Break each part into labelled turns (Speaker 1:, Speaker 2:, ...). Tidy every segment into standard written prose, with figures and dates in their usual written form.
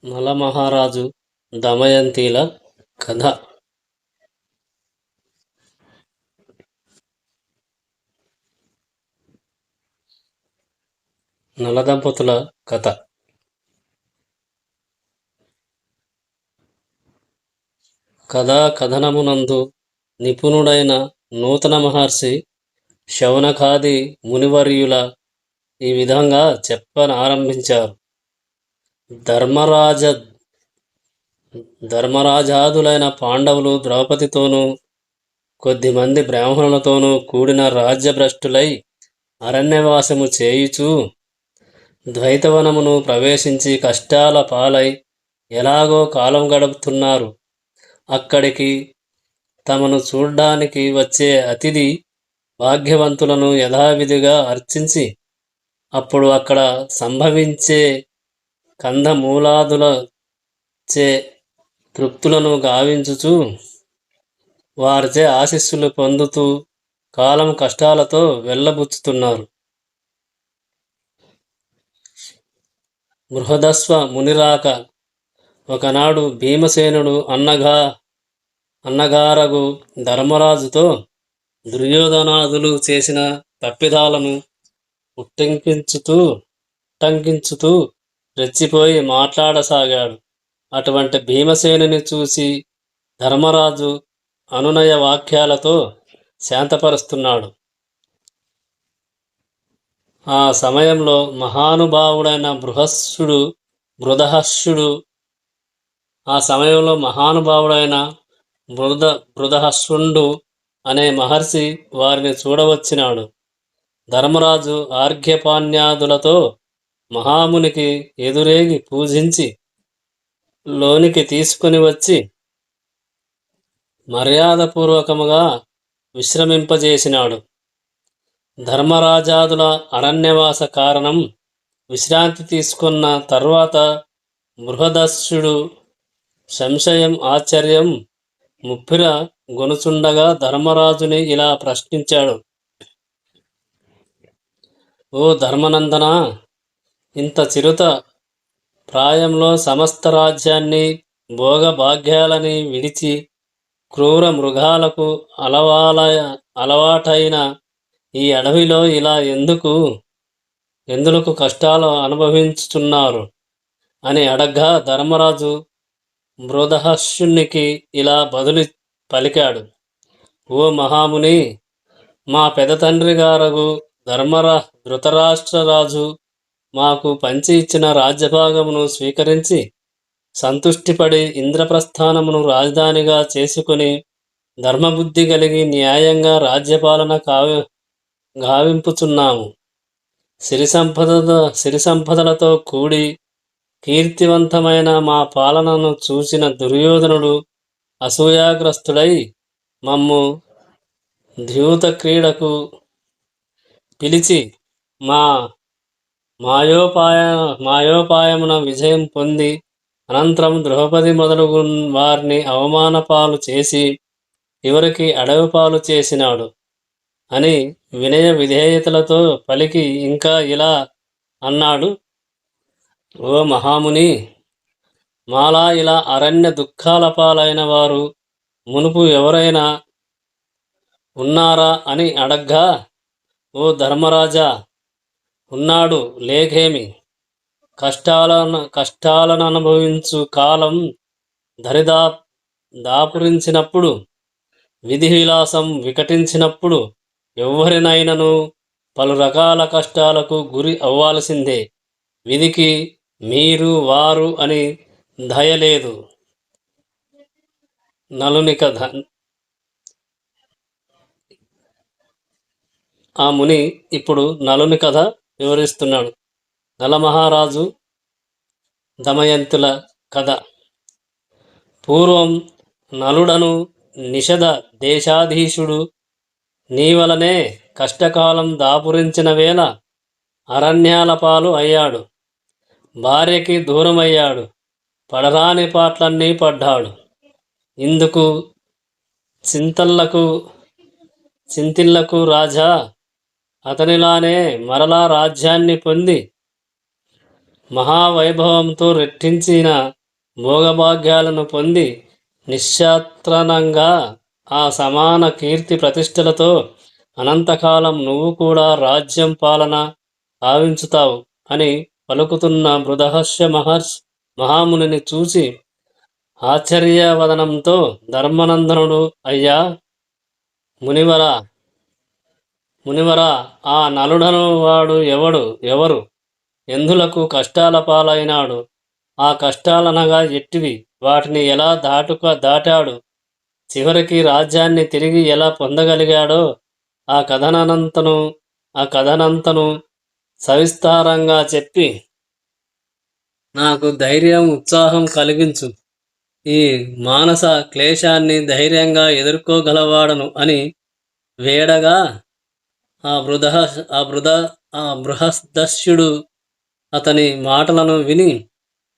Speaker 1: నలమహారాజు దమయంతిల కథ. నలదంపతుల కథ. కథా కథనమునందు నిపుణుడైన నూతన మహర్షి శౌనకాది మునివర్యుల ఈ విధంగా చెప్పనారంభించారు. ధర్మరాజాదులైన పాండవులు ద్రౌపదితోనూ కొద్దిమంది బ్రాహ్మణులతోనూ కూడిన రాజ్యభ్రష్టులై అరణ్యవాసము చేయుచూ ద్వైతవనమును ప్రవేశించి కష్టాల పాలై ఎలాగో కాలం గడుపుతున్నారు. అక్కడికి తమను చూడ్డానికి వచ్చే అతిథి భాగ్యవంతులను యథావిధిగా అర్చించి అప్పుడు అక్కడ సంభవించే కందమూలాదులచే తృప్తులను గావించుచు వారిచే ఆశీస్సులు పొందుతూ కాలం కష్టాలతో వెళ్ళబుచ్చుతున్నారు. బృహదస్వ మునిరాక. ఒకనాడు భీమసేనుడు అన్నగారగు ధర్మరాజుతో దుర్యోధనాదులు చేసిన తప్పిదాలను ఉట్టంకించుతూ రెచ్చిపోయి మాట్లాడసాగాడు. అటువంటి భీమసేనుని చూసి ధర్మరాజు అనునయ వాక్యాలతో శాంతపరుస్తున్నాడు. ఆ సమయంలో మహానుభావుడైన బృహదహస్యుండు అనే మహర్షి వారిని చూడవచ్చినాడు. ధర్మరాజు ఆర్ఘ్యపాణ్యాదులతో మహామునికి ఎదురేగి పూజించి లోనికి తీసుకుని వచ్చి మర్యాదపూర్వకముగా విశ్రమింపజేసినాడు. ధర్మరాజాదుల అరణ్యవాస కారణం విశ్రాంతి తీసుకున్న తర్వాత బృహదస్యుడు సంశయం ఆశ్చర్యం ముప్పిర గొనుచుండగా ధర్మరాజుని ఇలా ప్రశ్నించాడు. ఓ ధర్మనందన, ఇంత చిరుత ప్రాయంలో సమస్త రాజ్యాన్ని భోగభాగ్యాలని విడిచి క్రూర మృగాలకు అలవాటైన ఈ అడవిలో ఇలా ఎందులకు కష్టాలు అనుభవించుతున్నారు అని అడగ్గా ధర్మరాజు బృహదహస్యునికి ఇలా బదులు పలికాడు. ఓ మహాముని, మా పెదతండ్రి గారగు ధృతరాష్ట్రరాజు మాకు పంచి ఇచ్చిన రాజ్యభాగమును స్వీకరించి సంతుష్టిపడి ఇంద్రప్రస్థానమును రాజధానిగా చేసుకుని ధర్మబుద్ధి కలిగి న్యాయంగా రాజ్యపాలన గావింపుచున్నాము. సిరి సంపదలతో కూడి కీర్తివంతమైన మా పాలనను చూసిన దుర్యోధనుడు అసూయాగ్రస్తుడై మమ్ము ద్యూత క్రీడకు పిలిచి మా మాయోపాయమున విజయం పొంది అనంతరం ద్రౌపది మొదలుగు వారిని అవమానపాలు చేసి చివరికి అడవిపాలు చేసినాడు అని వినయ విధేయతలతో పలికి ఇంకా ఇలా అన్నాడు. ఓ మహాముని, మాలా ఇలా అరణ్య దుఃఖాల పాలైన వారు మునుపు ఎవరైనా ఉన్నారా అని అడగ్గా, ఓ ధర్మరాజా, ఉన్నాడు లేఖేమి. కష్టాలను అనుభవించు కాలం దాపురించినప్పుడు విధి విలాసం వికటించినప్పుడు ఎవరినైనను పలు రకాల కష్టాలకు గురి అవ్వాల్సిందే. విధికి మీరు వారు అని దయలేదు. నలుని కథ. ఆ ముని ఇప్పుడు నలుని కథ వివరిస్తున్నాడు. నలమహారాజు దమయంతుల కథ. పూర్వం నలుడను నిషధ దేశాధీశుడు నీవలనే కష్టకాలం దాపురించిన వేళ అరణ్యాల పాలు అయ్యాడు. భార్యకి దూరమయ్యాడు. పడరాని పాటలన్నీ పడ్డాడు. ఇందుకు చింతిల్లకు రాజా అతనిలానే మరలా రాజ్యాన్ని పొంది మహావైభవంతో రెట్టించిన భోగభాగ్యాలను పొంది నిశ్చాత్రణంగా ఆ సమాన కీర్తి ప్రతిష్టలతో అనంతకాలం నువ్వు కూడా రాజ్యం పాలన భావించుతావు అని పలుకుతున్న బృహర్ష మహామునిని చూసి ఆశ్చర్యవదనంతో ధర్మనందనుడు, అయ్యా మునివరా మునివరా, ఆ నలుడను వాడు ఎవరు ఎందులకు కష్టాల పాలైనాడు? ఆ కష్టాలనగా ఎట్టివి? వాటిని ఎలా దాటాడు? చివరికి రాజ్యాన్ని తిరిగి ఎలా పొందగలిగాడో ఆ కథనంతను సవిస్తారంగా చెప్పి నాకు ధైర్యం, ఉత్సాహం కలిగించు. ఈ మానస క్లేశాన్ని ధైర్యంగా ఎదుర్కోగలవాడను అని వేడగా ఆ బృహదస్యుడు అతని మాటలను విని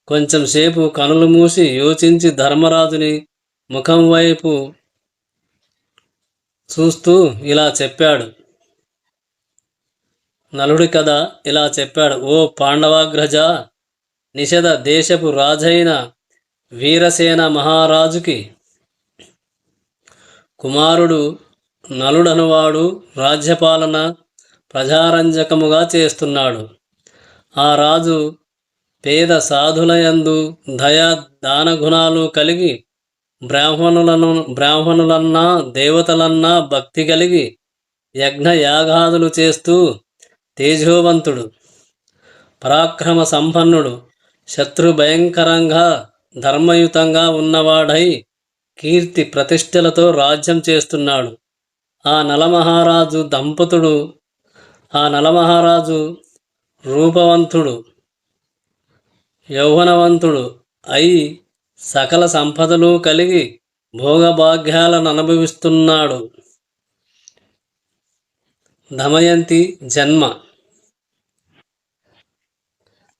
Speaker 1: కొంచెం సేపు కనులు మూసి యోచించి ధర్మరాజుని ముఖం వైపు చూస్తూ ఇలా చెప్పాడు. నలుడి కథ ఇలా చెప్పాడు. ఓ పాండవాగ్రజ, నిషధ దేశపు రాజైన వీరసేన మహారాజుకి కుమారుడు నలుడనువాడు రాజ్యపాలన ప్రజారంజకముగా చేస్తున్నాడు. ఆ రాజు పేద సాధులయందు దయా దానగుణాలు కలిగి బ్రాహ్మణులన్నా దేవతలన్నా భక్తి కలిగి యజ్ఞయాగాదులు చేస్తూ తేజోవంతుడు, పరాక్రమ సంపన్నుడు, శత్రు భయంకరంగా ధర్మయుతంగా ఉన్నవాడై కీర్తి ప్రతిష్టలతో రాజ్యం చేస్తున్నాడు. ఆ నలమహారాజు రూపవంతుడు, యౌవనవంతుడు అయి సకల సంపదలు కలిగి భోగభాగ్యాలను అనుభవిస్తున్నాడు. దమయంతి జన్మ.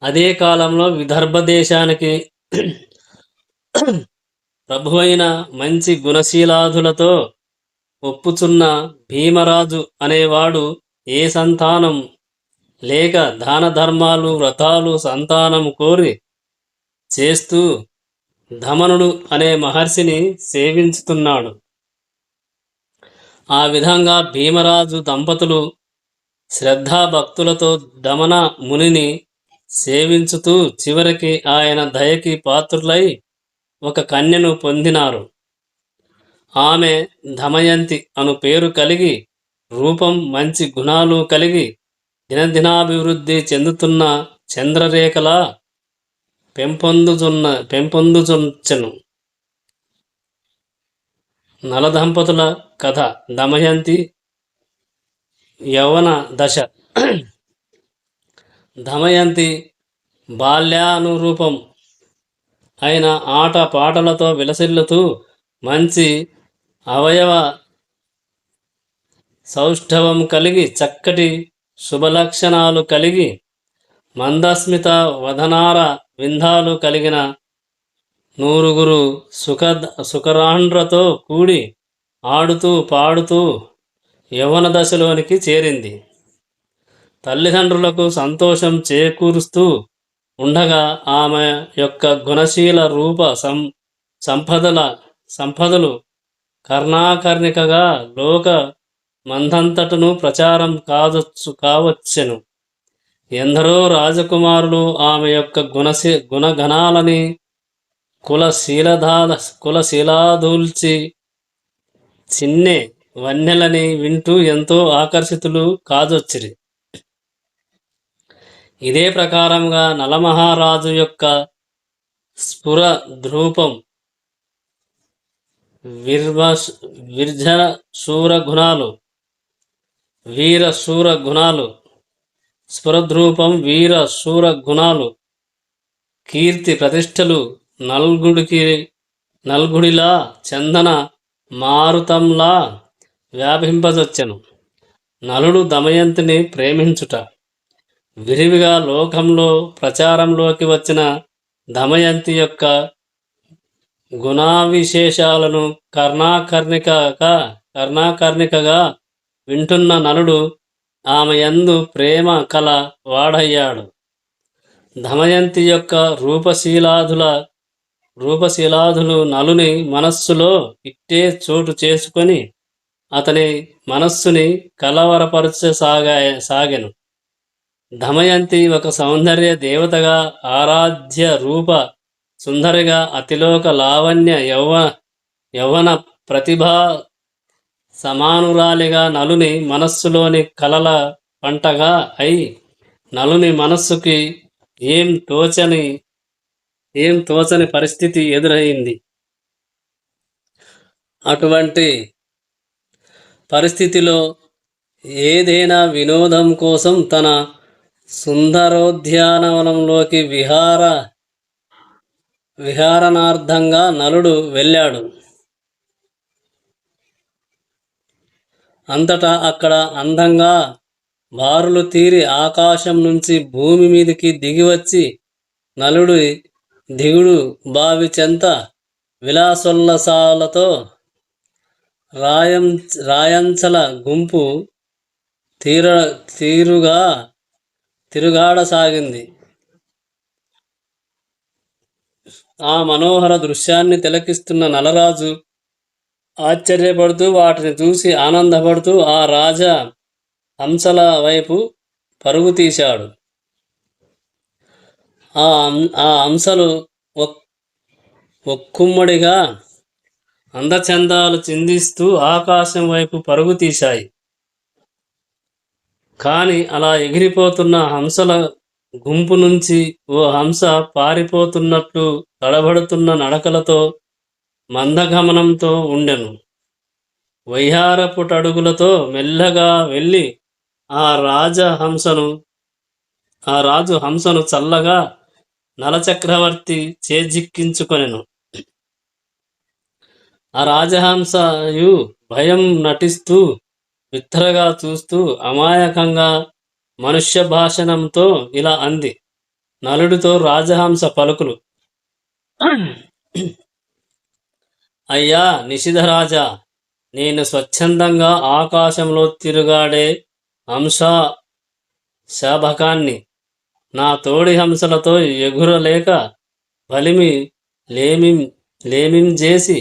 Speaker 1: అదే కాలంలో విదర్భ దేశానికి ప్రభువైన మంచి గుణశీలాదులతో ఒప్పుచున్న భీమరాజు అనేవాడు ఏ సంతానం లేక దాన ధర్మాలు వ్రతాలు సంతానం కోరి చేస్తూ ధమనుడు అనే మహర్షిని సేవించుతున్నాడు. ఆ విధంగా భీమరాజు దంపతులు శ్రద్ధాభక్తులతో దమన మునిని సేవించుతూ చివరికి ఆయన దయకి పాత్రులై ఒక కన్యను పొందినారు. ఆమె దమయంతి అను పేరు కలిగి రూపం మంచి గుణాలు కలిగి దినదినాభివృద్ధి చెందుతున్న చంద్రరేఖలా పెంపొందుచుంచెను. నలదంపతుల కథ. దమయంతి యౌవన దశ. దమయంతి బాల్యానురూపం అయిన ఆట పాటలతో విలసిల్లుతూ మంచి అవయవ సౌష్ఠవం కలిగి చక్కటి శుభలక్షణాలు కలిగి మందస్మిత వదనార విందాలు కలిగిన నూరుగురు సుకరాండ్రతో కూడి ఆడుతూ పాడుతూ యవ్వన దశలోనికి చేరింది. తల్లిదండ్రులకు సంతోషం చేకూరుస్తూ ఉండగా ఆమె యొక్క గుణశీల రూప సంపదలు కర్ణాకర్ణికగా లోక మందంతటను ప్రచారం కావచ్చెను. ఎందరో రాజకుమారులు ఆమె యొక్క గుణగణాలని కులశీలాదూల్చి చిన్నె వన్నెలని వింటూ ఎంతో ఆకర్షితులు కాజొచ్చిరి. ఇదే ప్రకారంగా నలమహారాజు యొక్క స్ఫురద్రూపం వీరశూర గుణాలు కీర్తి ప్రతిష్టలు నల్గుడిలా చందన మారుతంలా వ్యాపింపజొచ్చెను. నలుడు దమయంతిని ప్రేమించుట విరివిగా లోకంలో ప్రచారంలోకి వచ్చిన దమయంతి యొక్క గుణావిశేషాలను కర్ణాకర్ణికగా వింటున్న నలుడు ఆమె యందు ప్రేమ కల వాడయ్యాడు. దమయంతి యొక్క రూపశీలాదులు నలుని మనస్సులో ఇట్టే చోటు చేసుకొని అతని మనస్సుని కలవరపరచసాగెను. దమయంతి ఒక సౌందర్య దేవతగా, ఆరాధ్య రూప సుందరిగా, అతిలోక లావణ్య యవ్వన ప్రతిభా సమానురాలిగా నలుని మనస్సులోని కలల పంటగా అయి నలుని మనస్సుకి ఏం తోచని పరిస్థితి ఎదురైంది. అటువంటి పరిస్థితిలో ఏదైనా వినోదం కోసం తన సుందరోద్యానవనంలోకి విహారణార్థంగా నలుడు వెళ్ళాడు. అంతటా అక్కడ అందంగా బారులు తీరి ఆకాశం నుంచి భూమి మీదికి దిగివచ్చి నలుడు దిగుడు బావి చెంత విలాసోల్లసాలతో రాయంచల గుంపు తిరుగాడసాగింది. ఆ మనోహర దృశ్యాన్ని తిలకిస్తున్న నలరాజు ఆశ్చర్యపడుతూ వాటిని చూసి ఆనందపడుతూ ఆ రాజా హంసల వైపు పరుగు తీశాడు. ఆ హంసలు ఒక్కుమ్మడిగా అందచందాలు చిందిస్తూ ఆకాశం వైపు పరుగు తీశాయి. కాని అలా ఎగిరిపోతున్న హంసల గుంపు నుంచి ఓ హంస పారిపోతున్నట్లు తడబడుతున్న నడకలతో మందగమనంతో ఉండెను. వయ్యారపుటడుగులతో మెల్లగా వెళ్ళి ఆ రాజు హంసను చల్లగా నలచక్రవర్తి చేజిక్కించుకొనెను. ఆ రాజహంసయు భయం నటిస్తూ బిత్తరగా చూస్తూ అమాయకంగా మనుష్య భాషణంతో ఇలా అంది. నలుడితో రాజహంస పలుకులు: అయ్యా నిషిధరాజా, నేను స్వచ్ఛందంగా ఆకాశంలో తిరుగాడే హంసా శాబకాన్ని. నా తోడి హంసలతో ఎగురలేక బలిమి లేమింజేసి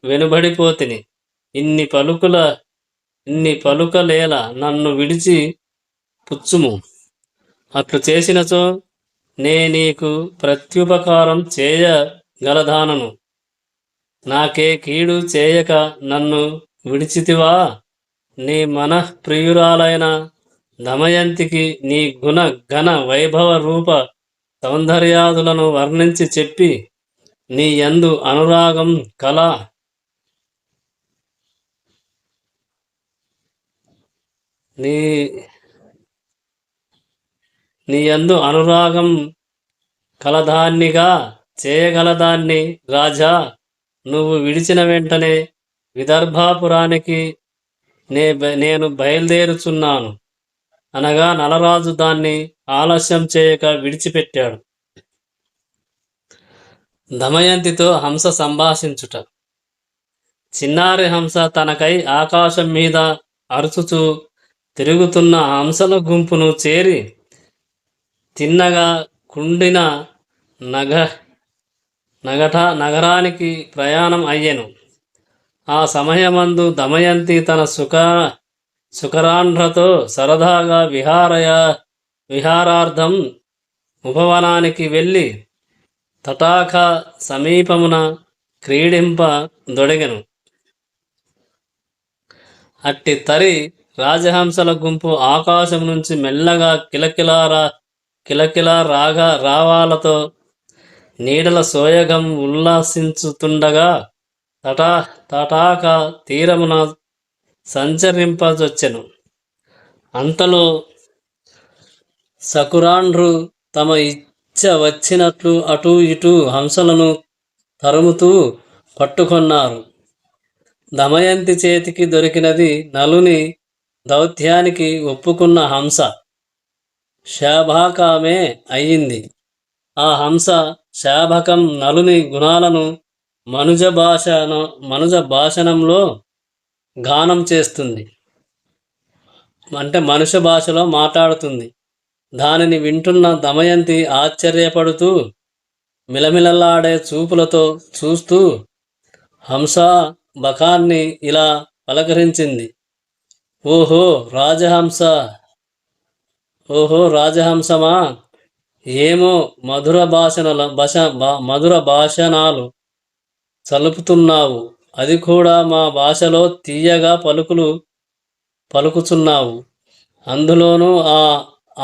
Speaker 1: వెనుబడిపోతిని. ఇన్ని పలుకలేల నన్ను విడిచి పుచ్చుము. అట్లు చేసినచో నే నీకు ప్రత్యుపకారం చేయగలదానను. నాకే కీడు చేయక నన్ను విడిచితివా? నీ మనఃప్రియురాలైన దమయంతికి నీ గుణ ఘన వైభవ రూప సౌందర్యాదులను వర్ణించి చెప్పి నీ యందు అనురాగం కలదాన్నిగా చేయగలదాన్ని. రాజా, నువ్వు విడిచిన వెంటనే విదర్భాపురానికి నేను బయలుదేరుచున్నాను అనగా నలరాజు దాన్ని ఆలస్యం చేయక విడిచిపెట్టాడు. దమయంతితో హంస సంభాషించుట. చిన్నారి హంస తనకై ఆకాశం మీద అరుచుచూ తిరుగుతున్న హంసల గుంపును చేరి తిన్నగా కుండిన నగరానికి ప్రయాణం అయ్యెను. ఆ సమయమందు దమయంతి తన సుకరాంధ్రతో సరదాగా విహారార్థం ఉపవనానికి వెళ్ళి తటాక సమీపమున క్రీడింప దొడిగెను. అట్టి తరి రాజహంసల గుంపు ఆకాశం నుంచి మెల్లగా కిలకిలా రావాలతో నీడల సోయగం ఉల్లాసించుతుండగా తటాక తీరమున సంచరింపజొచ్చెను. అంతలో సకురాండ్రు తమ ఇచ్చ వచ్చినట్లు అటూ ఇటూ హంసలను తరుముతూ పట్టుకొన్నారు. దమయంతి చేతికి దొరికినది నలుని దౌత్యానికి ఒప్పుకున్న హంస శాభాకమే అయ్యింది. ఆ హంస శాభకం నలుని గుణాలను మనుజ భాషణంలో గానం చేస్తుంది. అంటే మనుష్య భాషలో మాట్లాడుతుంది. దానిని వింటున్న దమయంతి ఆశ్చర్యపడుతూ మిలమిలలాడే చూపులతో చూస్తూ హంస బకాన్ని ఇలా పలకరించింది. ఓహో రాజహంస, ఓహో రాజహంసమా, ఏమో మధుర భాషణాలు చలుపుతున్నావు, అది కూడా మా భాషలో తీయగా పలుకుచున్నావు. అందులోనూ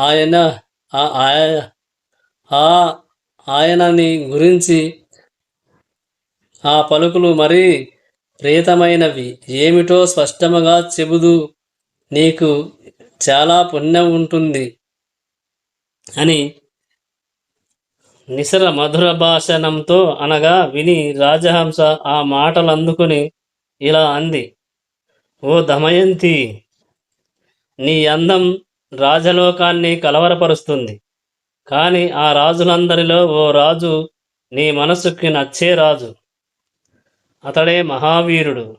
Speaker 1: ఆయన ఆ ఆయనని గురించి ఆ పలుకులు మరీ ప్రియతమైనవి. ఏమిటో స్పష్టముగా చెబుదు, నీకు చాలా పుణ్యం ఉంటుంది అని నిసర మధుర భాషణంతో అనగా విని రాజహంస ఆ మాటలు అందుకుని ఇలా అంది. ఓ దమయంతి, నీ అందం రాజలోకాన్ని కలవరపరుస్తుంది. కానీ ఆ రాజులందరిలో ఓ రాజు నీ మనసుకి నచ్చే రాజు. అతడే మహావీరుడు,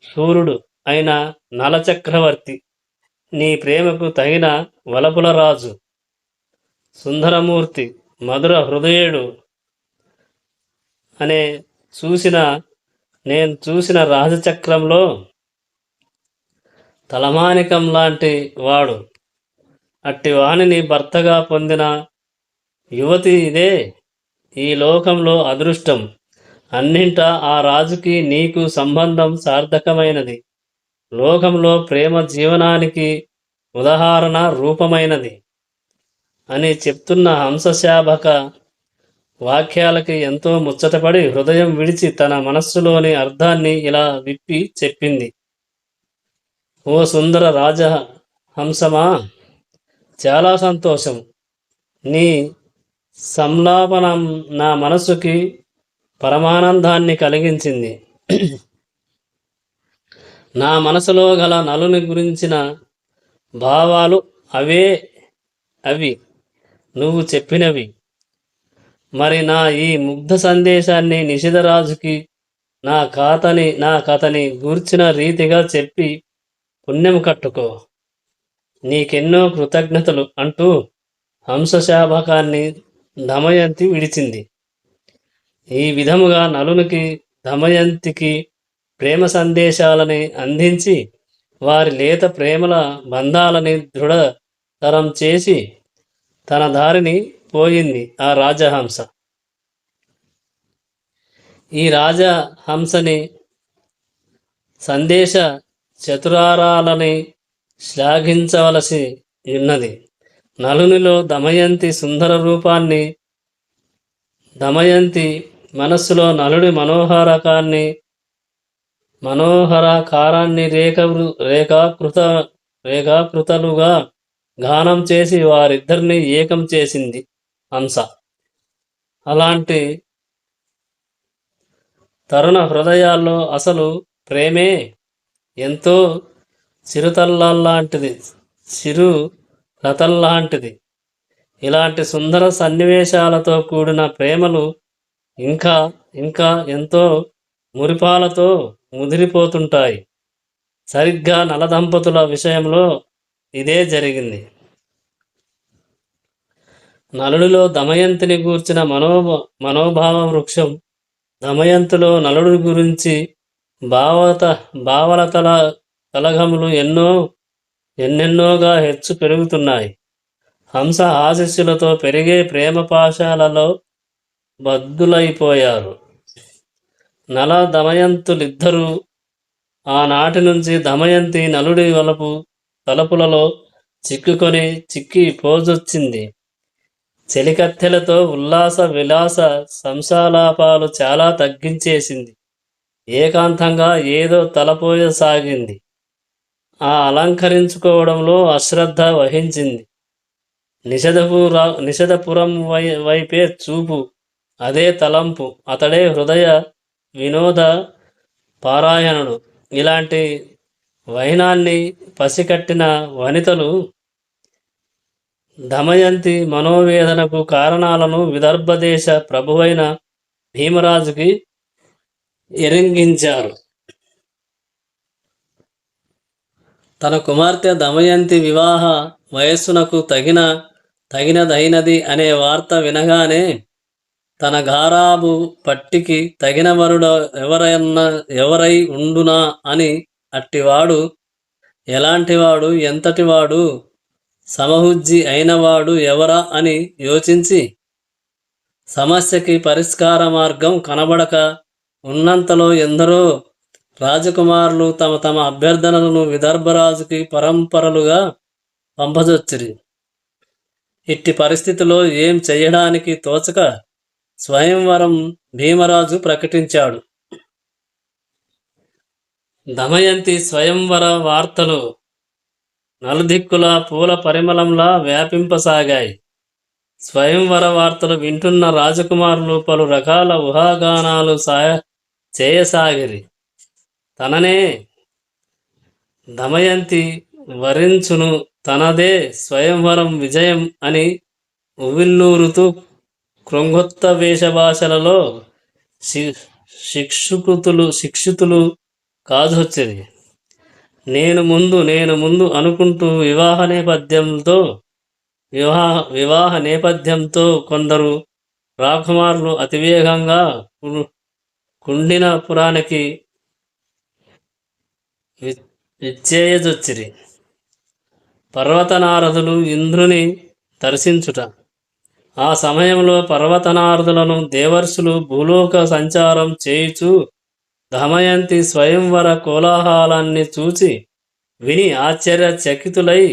Speaker 1: శూరుడు అయిన నలచక్రవర్తి. నీ ప్రేమకు తగిన వలపుల రాజు, సుందరమూర్తి, మధుర హృదయుడు అనే నేను చూసిన రాజచక్రంలో తలమానికం లాంటి వాడు. అట్టి వాణిని భర్తగా పొందిన యువతి ఇదే ఈ లోకంలో అదృష్టం. అన్నింటా ఆ రాజుకి నీకు సంబంధం సార్థకమైనది. లోకంలో ప్రేమ జీవనానికి ఉదాహరణ రూపమైనది అని చెప్తున్న హంసశాబక వాక్యాలకి ఎంతో ముచ్చటపడి హృదయం విడిచి తన మనస్సులోని అర్థాన్ని ఇలా విప్పి చెప్పింది. ఓ సుందర రాజహంసమా, చాలా సంతోషం. నీ సంలాపనం నా మనసుకి పరమానందాన్ని కలిగించింది. నా మనసులో గల నలుని గురించిన భావాలు అవి నువ్వు చెప్పినవి. మరి నా ఈ ముగ్ధ సందేశాన్ని నిషిధరాజుకి నా కథని గూర్చిన రీతిగా చెప్పి పుణ్యం కట్టుకో. నీకెన్నో కృతజ్ఞతలు అంటూ హంసశాబకాన్ని దమయంతి విడిచింది. ఈ విధముగా నలునికి దమయంతికి ప్రేమ సందేశాలని అందించి వారి లేత ప్రేమల బంధాలని దృఢతరం చేసి తన దారిని పోయింది ఆ రాజహంస. ఈ రాజహంసని సందేశ చతురారాలని శ్లాఘించవలసి ఉన్నది. నలునిలో దమయంతి సుందర రూపాన్ని, దమయంతి మనస్సులో నలుడి మనోహరాకారాన్ని రేఖాకృతలుగా గానం చేసి వారిద్దరిని ఏకం చేసింది హంస. అలాంటి తరుణ హృదయాల్లో అసలు ప్రేమే ఎంతో చిరులతల్లాంటిది. ఇలాంటి సుందర సన్నివేశాలతో కూడిన ప్రేమలు ఇంకా ఇంకా ఎంతో మురిపాలతో ముదిరిపోతుంటాయి. సరిగ్గా నలదంపతుల విషయంలో ఇదే జరిగింది. నలుడిలో దమయంతిని గూర్చిన మనోభావ వృక్షం దమయంతిలో నలుడి గురించి భావల కలగములు ఎన్నెన్నోగా హెచ్చు పెరుగుతున్నాయి. హంస ఆశీస్సులతో పెరిగే ప్రేమ పాశాలలో బద్దులైపోయారు నల దమయంతులిద్దరూ. ఆనాటి నుంచి దమయంతి నలుడి తలపులలో చిక్కి పోజొచ్చింది. చెలికత్తెలతో ఉల్లాస విలాస సంసాలాపాలు చాలా తగ్గించేసింది. ఏకాంతంగా ఏదో తలపోయసాగింది. ఆ అలంకరించుకోవడంలో అశ్రద్ధ వహించింది. నిషధపురం వైపే చూపు, అదే తలంపు. అతడే హృదయ వినోద పారాయణుడు. ఇలాంటి వైనాన్ని పసికట్టిన వనితలు దమయంతి మనోవేదనకు కారణాలను విదర్భదేశ ప్రభువైన భీమరాజుకి ఎరింగించారు. తన కుమార్తె దమయంతి వివాహ వయస్సునకు తగిన తగినదైనది అనే వార్త వినగానే తన గారాబు పట్టికి తగిన వరుడు ఎవరై ఉండునా అని అట్టివాడు ఎలాంటివాడు, ఎంతటివాడు, సమహుజ్జి అయినవాడు ఎవరా అని యోచించి సమస్యకి పరిష్కార మార్గం కనబడక ఉన్నంతలో ఎందరో రాజకుమారులు తమ తమ అభ్యర్థనలను విదర్భరాజుకి పరంపరలుగా పంపజొచ్చిరి. ఇట్టి పరిస్థితిలో ఏం చెయ్యడానికి తోచక స్వయంవరం భీమరాజు ప్రకటించాడు. దమయంతి స్వయంవర వార్తలు నలుదిక్కుల పూల పరిమళంలా వ్యాపింపసాగాయి. స్వయంవర వార్తలు వింటున్న రాజకుమారులు పలు రకాల ఊహాగానాలు చేయసాగిరి. తననే దమయంతి వరించును, తనదే స్వయంవరం విజయం అని ఉవ్విళ్ళూరుతూ కృంగొత్త వేషభాషలలో శిక్షితులు కాజొచ్చింది. నేను ముందు అనుకుంటూ వివాహ నేపథ్యంతో కొందరు రాకుమారులు అతివేగంగా కుండినపురానికి విచ్చేయజొచ్చిరి. పర్వతనారదులు ఇంద్రుని దర్శించుట. ఆ సమయంలో పర్వతనారదులను దేవర్షులు భూలోక సంచారం చేయుచు దమయంతి స్వయంవర కోలాహలాన్ని చూచి విని ఆశ్చర్యచకితులై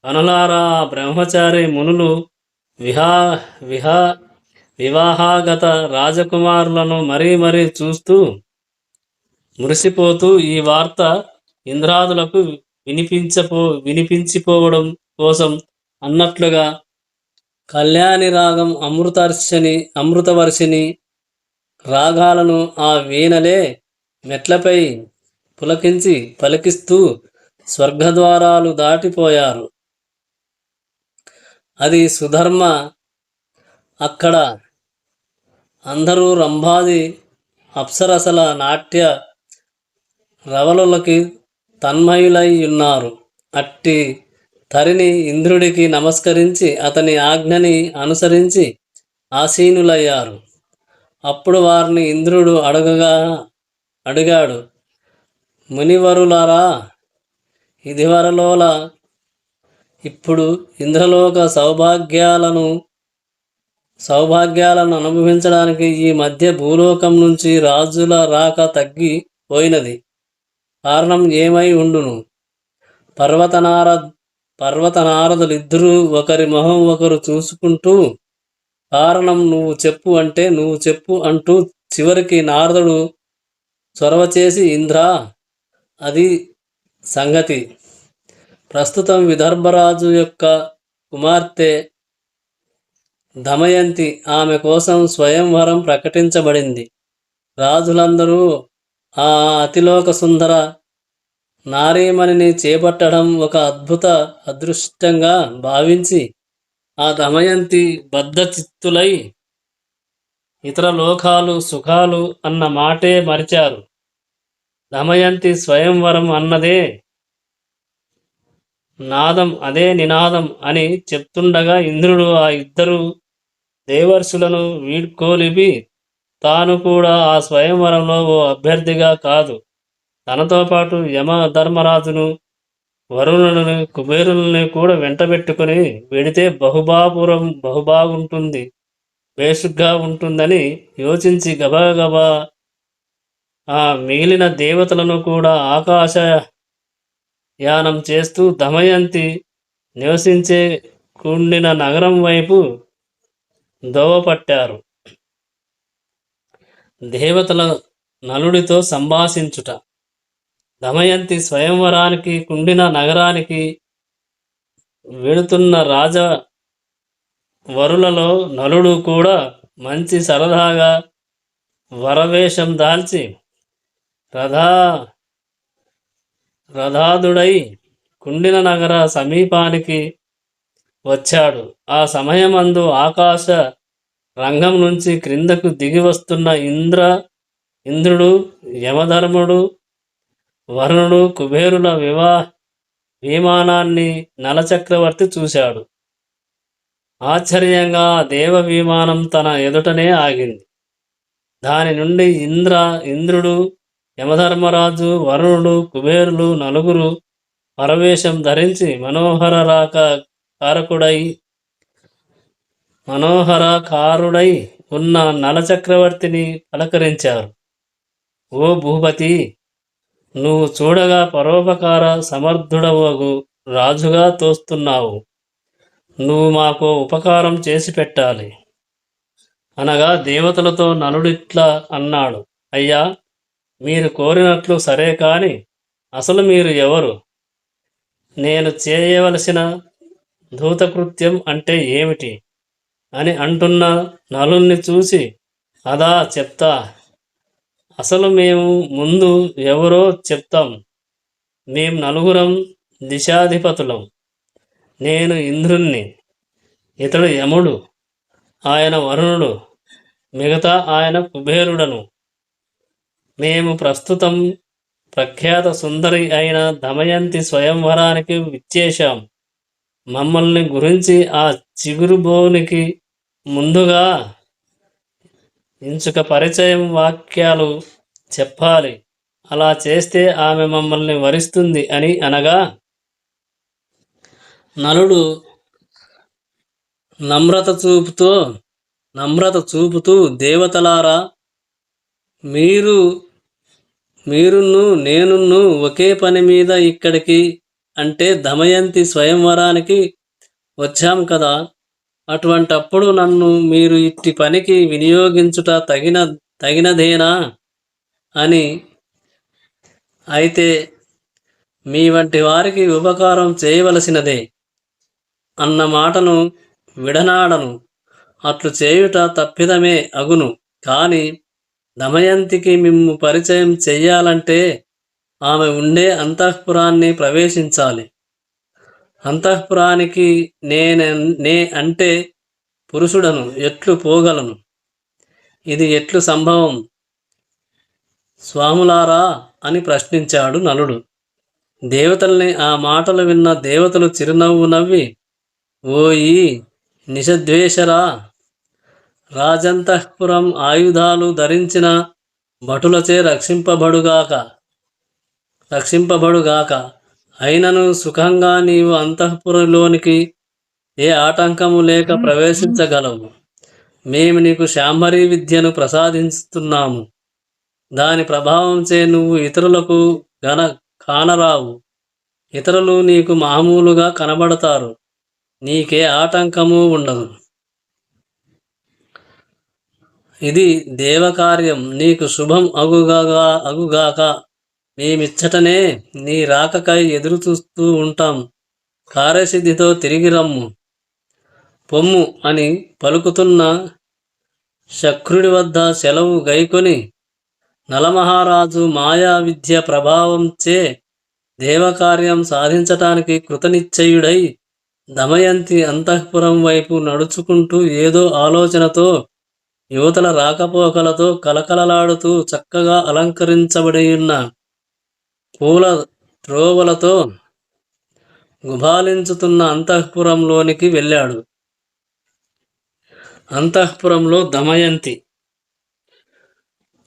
Speaker 1: కనులారా బ్రహ్మచారి మునులు వివాహాగత రాజకుమారులను మరీ చూస్తూ మురిసిపోతూ ఈ వార్త ఇంద్రాదులకు వినిపించిపోవడం కోసం అన్నట్లుగా కళ్యాణి రాగం అమృతవర్షిని రాగాలను ఆ వీణలే మెట్లపై పులకించి పలికిస్తూ స్వర్గద్వారాలు దాటిపోయారు. అది సుధర్మ. అక్కడ అందరూ రంభాది అప్సరసల నాట్య రవలులకి తన్మయులై ఉన్నారు. అట్టి తరిని ఇంద్రుడికి నమస్కరించి అతని ఆజ్ఞని అనుసరించి ఆసీనులయ్యారు. అప్పుడు వారిని ఇంద్రుడు అడిగాడు, మునివరులారా, ఇదివరలోలా ఇప్పుడు ఇంద్రలోక సౌభాగ్యాలను అనుభవించడానికి ఈ మధ్య భూలోకం నుంచి రాజుల రాక తగ్గిపోయినది. కారణం ఏమై ఉండును? పర్వతనారదులిద్దరూ ఒకరి మొహం ఒకరు చూసుకుంటూ కారణం నువ్వు చెప్పు అంటూ చివరికి నారదుడు చొరవ చేసి, ఇంద్రా, అది సంగతి. ప్రస్తుతం విదర్భరాజు యొక్క కుమార్తె దమయంతి, ఆమె కోసం స్వయంవరం ప్రకటించబడింది. రాజులందరూ ఆ అతిలోక సుందర నారీమణిని చేపట్టడం ఒక అదృష్టంగా భావించి ఆ దమయంతి బద్ధచిత్తులై ఇతర లోకాలు సుఖాలు అన్న మాటే మరిచారు. దమయంతి స్వయంవరం అన్నదే నాదం, అదే నినాదం అని చెప్తుండగా ఇంద్రుడు ఆ ఇద్దరు దేవర్షులను వీడ్కోలిపి తాను కూడా ఆ స్వయంవరంలో ఓ అభ్యర్థిగా కాదు, తనతో పాటు యమ ధర్మరాజును, వరుణులను, కుబేరుల్ని కూడా వెంటబెట్టుకుని వెడితే బహుబాగుంటుంది, బేషుగ్గా ఉంటుందని యోచించి గబగబా ఆ మిగిలిన దేవతలను కూడా ఆకాశయానం చేస్తూ దమయంతి నివసించే కుండిన నగరం వైపు దోవపట్టారు. దేవతల నలుడితో సంభాషించుట. దమయంతి స్వయంవరానికి కుండిన నగరానికి వెళుతున్న వరులలో నలుడు కూడా మంచి సరదాగా వరవేషం దాల్చి రథాదుడై కుండిన నగర సమీపానికి వచ్చాడు. ఆ సమయమందు ఆకాశ రంగం నుంచి క్రిందకు దిగి వస్తున్న ఇంద్రుడు, యమధర్ముడు, వరుణుడు, కుబేరుల విమానాన్ని నలచక్రవర్తి చూశాడు. ఆశ్చర్యంగా దేవ విమానం తన ఎదుటనే ఆగింది. దాని నుండి ఇంద్రుడు, యమధర్మరాజు, వరుణుడు, కుబేరులు నలుగురు పరవేశం ధరించి మనోహరకారుడై ఉన్న నలచక్రవర్తిని పలకరించారు. ఓ భూపతి, నువ్వు చూడగా పరోపకార సమర్థుడవగు రాజుగా తోస్తున్నావు. నువ్వు మాకు ఉపకారం చేసి పెట్టాలి అనగా దేవతలతో నలుడిట్లా అన్నాడు. అయ్యా, మీరు కోరినట్లు సరే, కాని అసలు మీరు ఎవరు? నేను చేయవలసిన ధూతకృత్యం అంటే ఏమిటి అని అంటున్న నలుణ్ణి చూసి, అదా చెప్తా, అసలు మేము ముందు ఎవరో చెప్తాం. మేం నలుగురం దిశాధిపతులం. నేను ఇంద్రుణ్ణి, ఇతడు యముడు, ఆయన వరుణుడు, మిగతా ఆయన కుబేరుడను. మేము ప్రస్తుతం ప్రఖ్యాత సుందరి అయిన దమయంతి స్వయంవరానికి విచ్చేశాం. మమ్మల్ని గురించి ఆ చిగురుబోనికి ముందుగా ఇంచుక పరిచయం వాక్యాలు చెప్పాలి. అలా చేస్తే ఆమె మమ్మల్ని వరిస్తుంది అని అనగా, నలుడు నమ్రత చూపుతూ దేవతలారా, మీరును నేనును ఒకే పని మీద ఇక్కడికి, అంటే దమయంతి స్వయంవరానికి వచ్చాం కదా. అటువంటప్పుడు నన్ను మీరు ఇట్టి పనికి వినియోగించుట తగినదేనా అని అయితే మీ వంటి వారికి ఉపకారం చేయవలసినదే అన్న మాటను విడనాడను. అట్లు చేయుట తప్పిదమే అగును. కాని దమయంతికి మిమ్ము పరిచయం చెయ్యాలంటే ఆమె ఉండే అంతఃపురాన్ని ప్రవేశించాలి. అంతఃపురానికి నే అంటే పురుషుడను ఎట్లు పోగలను? ఇది ఎట్లు సంభవం స్వాములారా అని ప్రశ్నించాడు నలుడు. దేవతల్ని ఆ మాటలు విన్న దేవతలు చిరునవ్వు నవ్వి, ఓయి నిషద్వేషరా, రాజంతఃపురం ఆయుధాలు ధరించిన భటులచే రక్షింపబడుగాక. అయినను సుఖంగా నీవు అంతఃపురంలోనికి ఏ ఆటంకము లేక ప్రవేశించగలవు. మేము నీకు శాంభరీ విద్యను ప్రసాదిస్తున్నాము. దాని ప్రభావంచే నువ్వు ఇతరులకు కానరావు. ఇతరులు నీకు మామూలుగా కనబడతారు. నీకే ఆటంకము ఉండదు. ఇది దేవకార్యం. నీకు శుభం అగుగాక. మేమిచ్చటనే నీ రాకకై ఎదురు చూస్తూ ఉంటాం. కార్యసిద్ధితో తిరిగి రమ్ము. పొమ్ము అని పలుకుతున్న శక్రుడి వద్ద సెలవు గైకొని నలమహారాజు మాయా విద్య ప్రభావంచే దేవకార్యం సాధించటానికి కృతనిశ్చయుడై దమయంతి అంతఃపురం వైపు నడుచుకుంటూ ఏదో ఆలోచనతో యువతల రాకపోకలతో కలకలలాడుతూ చక్కగా అలంకరించబడి ఉన్న పూల త్రోవలతో గుబాలించుతున్న అంతఃపురంలోనికి వెళ్ళాడు. అంతఃపురంలో దమయంతి,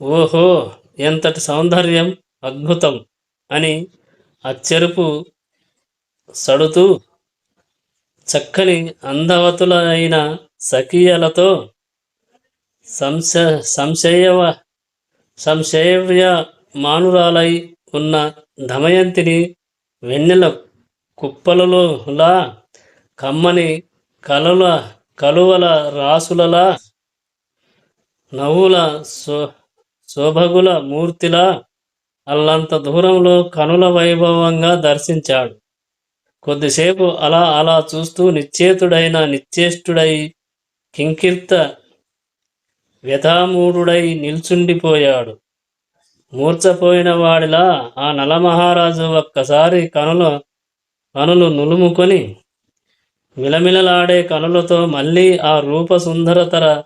Speaker 1: ఓహో, ఎంతటి సౌందర్యం, అద్భుతం అని అచ్చెరుపు సడుతూ చక్కని అందవతులైన సఖియలతో సంశయమానురాలై ఉన్న దమయంతిని వెన్నెల కుప్పలులా, కమ్మని కలువల రాసులలా, నవ్వుల శోభగుల మూర్తిలా అల్లంత దూరంలో కనుల వైభవంగా దర్శించాడు. కొద్దిసేపు అలా చూస్తూ నిశ్చేష్టుడై కింకిర్త వ్యథామూఢుడై నిల్చుండిపోయాడు. మూర్చపోయిన వాడిలా ఆ నలమహారాజు ఒక్కసారి కనులు నులుముకొని మిలమిలలాడే కనులతో మళ్ళీ ఆ రూపసుందరతర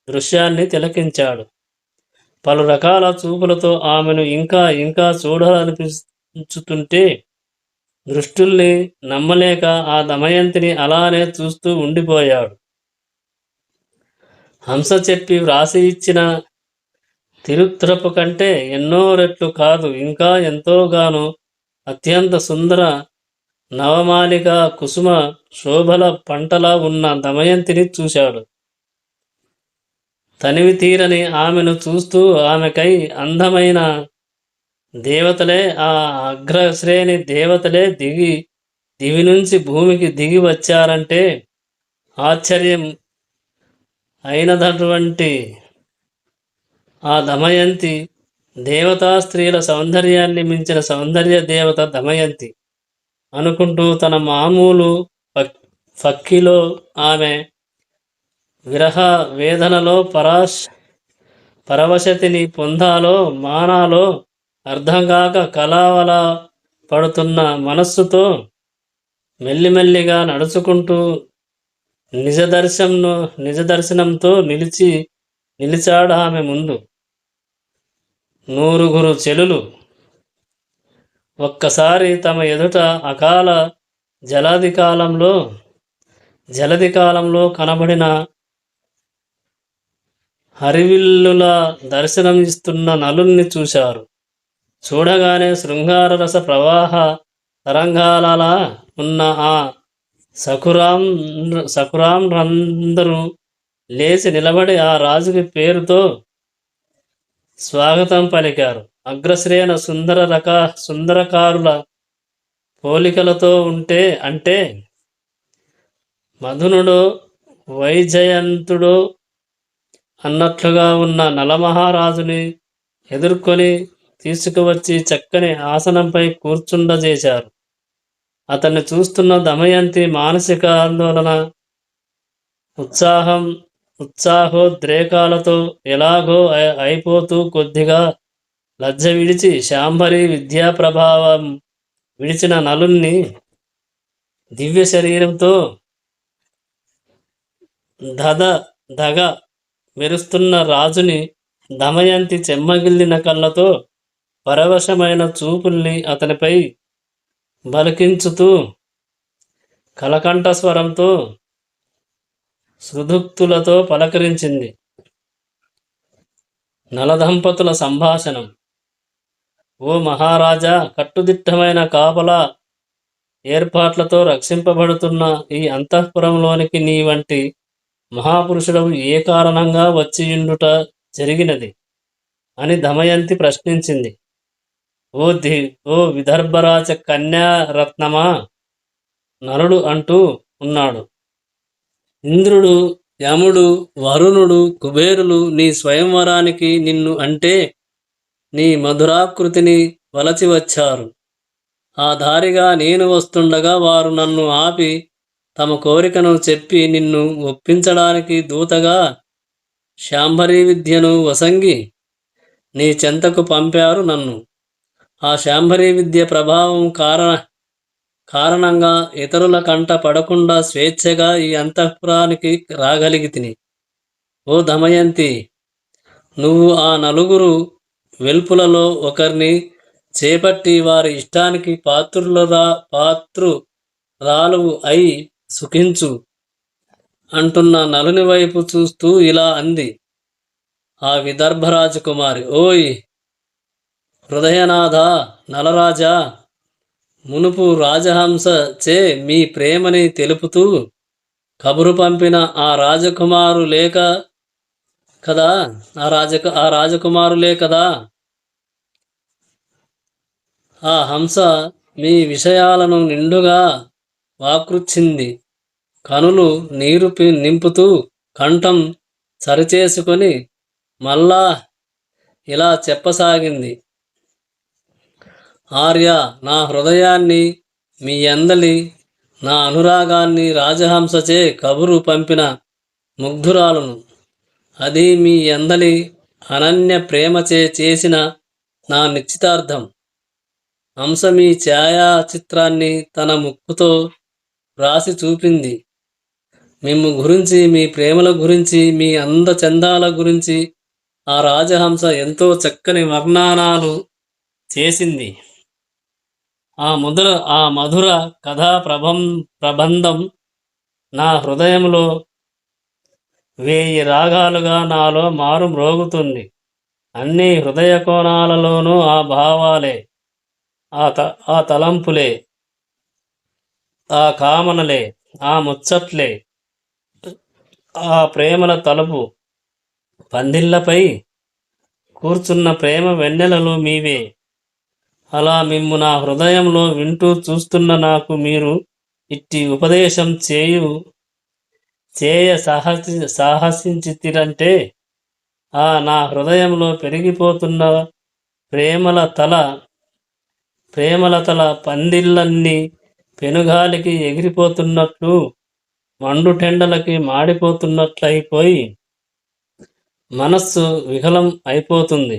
Speaker 1: దృశ్యాన్ని తిలకించాడు. పలు రకాల చూపులతో ఆమెను ఇంకా చూడాలనిపించుతుంటే దృష్టుల్ని నమ్మలేక ఆ దమయంతిని అలానే చూస్తూ ఉండిపోయాడు. హంస చెప్పి వ్రాసి ఇచ్చిన తిరుత్తరపు కంటే ఎన్నో రెట్లు కాదు, ఇంకా ఎంతోగానో అత్యంత సుందర నవమాలిక కుసుమ శోభల పంటలా ఉన్న దమయంతిని చూశాడు. తనివి తీరని ఆమెను చూస్తూ ఆమెకై అందమైన దేవతలే, ఆ అగ్రశ్రేణి దేవతలే దివి నుంచి భూమికి దిగి వచ్చారంటే ఆశ్చర్యం అయినటువంటి ఆ దమయంతి దేవతా స్త్రీల సౌందర్యాన్ని మించిన సౌందర్య దేవత దమయంతి అనుకుంటూ తన మామూలు ఫక్కిలో ఆమె విరహ వేదనలో పరవశతిని పొందాలో మానాలో అర్థంకాక కలావల పడుతున్న మనస్సుతో మెల్లిమెల్లిగా నడుచుకుంటూ నిజదర్శనంతో నిలిచాడు ఆమె ముందు. 100 చెలులు ఒక్కసారి తమ ఎదుట అకాల జలది కాలంలో కనబడిన హరివిల్లులా దర్శనం ఇస్తున్న నలుల్ని చూశారు. చూడగానే శృంగారరస ప్రవాహ తరంగాలలా ఉన్న ఆ సకురాండ్రందరూ లేచి నిలబడి ఆ రాజుకి పేరుతో స్వాగతం పలికారు. అగ్రశ్రేణ సుందరకారుల పోలికలతో అంటే మధునుడో వైజయంతుడో అన్నట్లుగా ఉన్న నలమహారాజుని ఎదుర్కొని తీసుకువచ్చి చక్కని ఆసనంపై కూర్చుండజేశారు. అతన్ని చూస్తున్న దమయంతి మానసిక ఆందోళన, ఉత్సాహోద్రేకాలతో ఎలాగో అయిపోతూ కొద్దిగా లజ్జ విడిచి శాంభరి విద్యా ప్రభావం విడిచిన నలుణ్ణి దివ్య శరీరంతో దగ మెరుస్తున్న రాజుని దమయంతి చెమ్మగిల్లిన కళ్ళతో పరవశమైన చూపుల్ని అతనిపై బలికించుతూ కలకంఠస్వరంతో సుధుక్తులతో పలకరించింది. నలదంపతుల సంభాషణం. ఓ మహారాజా, కట్టుదిట్టమైన కాపలా ఏర్పాట్లతో రక్షింపబడుతున్న ఈ అంతఃపురంలోనికి నీ వంటి మహాపురుషుడవు ఏ కారణంగా వచ్చియుండుట జరిగినది అని దమయంతి ప్రశ్నించింది. ఓ విదర్భరాజ కన్యారత్నమా, నలుడు అంటూ ఉన్నాడు. ఇంద్రుడు, యముడు, వరుణుడు, కుబేరులు నీ స్వయంవరానికి నిన్ను అంటే నీ మధురాకృతిని వలచి వచ్చారు. ఆ దారిగా నేను వస్తుండగా వారు నన్ను ఆపి తమ కోరికను చెప్పి నిన్ను ఒప్పించడానికి దూతగా శాంభరీ విద్యను వసంగి నీ చెంతకు పంపారు నన్ను. ఆ శాంభరీ విద్య ప్రభావం కారణంగా ఇతరుల కంట పడకుండా స్వేచ్ఛగా ఈ అంతఃపురానికి రాగలిగితిని. ఓ దమయంతి, నువ్వు ఆ నలుగురు వెల్పులలో ఒకరిని చేపట్టి వారి ఇష్టానికి పాత్రురాలు అయి సుఖించు అంటున్న నలుని వైపు చూస్తూ ఇలా అంది ఆ విదర్భ రాజకుమారి. ఓయ్ హృదయనాథ నలరాజా, మునుపు రాజహంస చే మీ ప్రేమని తెలుపుతూ కబురు పంపిన ఆ రాజకుమారులే కదా ఆ హంస మీ విషయాలను నిండుగా వాకృచ్చింది. కనులు నీరు నింపుతూ కంఠం సరిచేసుకొని మళ్ళా ఇలా చెప్పసాగింది. ఆర్య, నా హృదయాన్ని, మీ అందలి నా అనురాగాన్ని రాజహంసచే కబురు పంపిన ముగ్ధురాలను, అది మీ అందలి అనన్య ప్రేమచే చేసిన నా నిశ్చితార్థం. హంస మీ ఛాయాచిత్రాన్ని తన ముక్కుతో రాసి చూపింది. మిమ్ము గురించి, మీ ప్రేమల గురించి, మీ అందచందాల గురించి ఆ రాజహంస ఎంతో చక్కని వర్ణనాలు చేసింది. ఆ మధుర కథా ప్రబంధం నా హృదయంలో వేయి రాగాలుగా నాలో మారు మ్రోగుతుంది. అన్ని హృదయ కోణాలలోనూ ఆ భావాలే, ఆ తలంపులే, ఆ కామనలే, ఆ ముచ్చట్లే, ఆ ప్రేమల తలుపు పందిళ్లపై కూర్చున్న ప్రేమ వెన్నెలలు మీవే. అలా మిమ్ము నా హృదయంలో వింటూ చూస్తున్న నాకు మీరు ఇట్టి ఉపదేశం చేయ సాహసించితిరంటే నా హృదయంలో పెరిగిపోతున్న ప్రేమల తల పందిళ్ళన్నీ పెనుగాలికి ఎగిరిపోతున్నట్లు, మండుటెండలకి మాడిపోతున్నట్లయిపోయి మనస్సు వికలం అయిపోతుంది.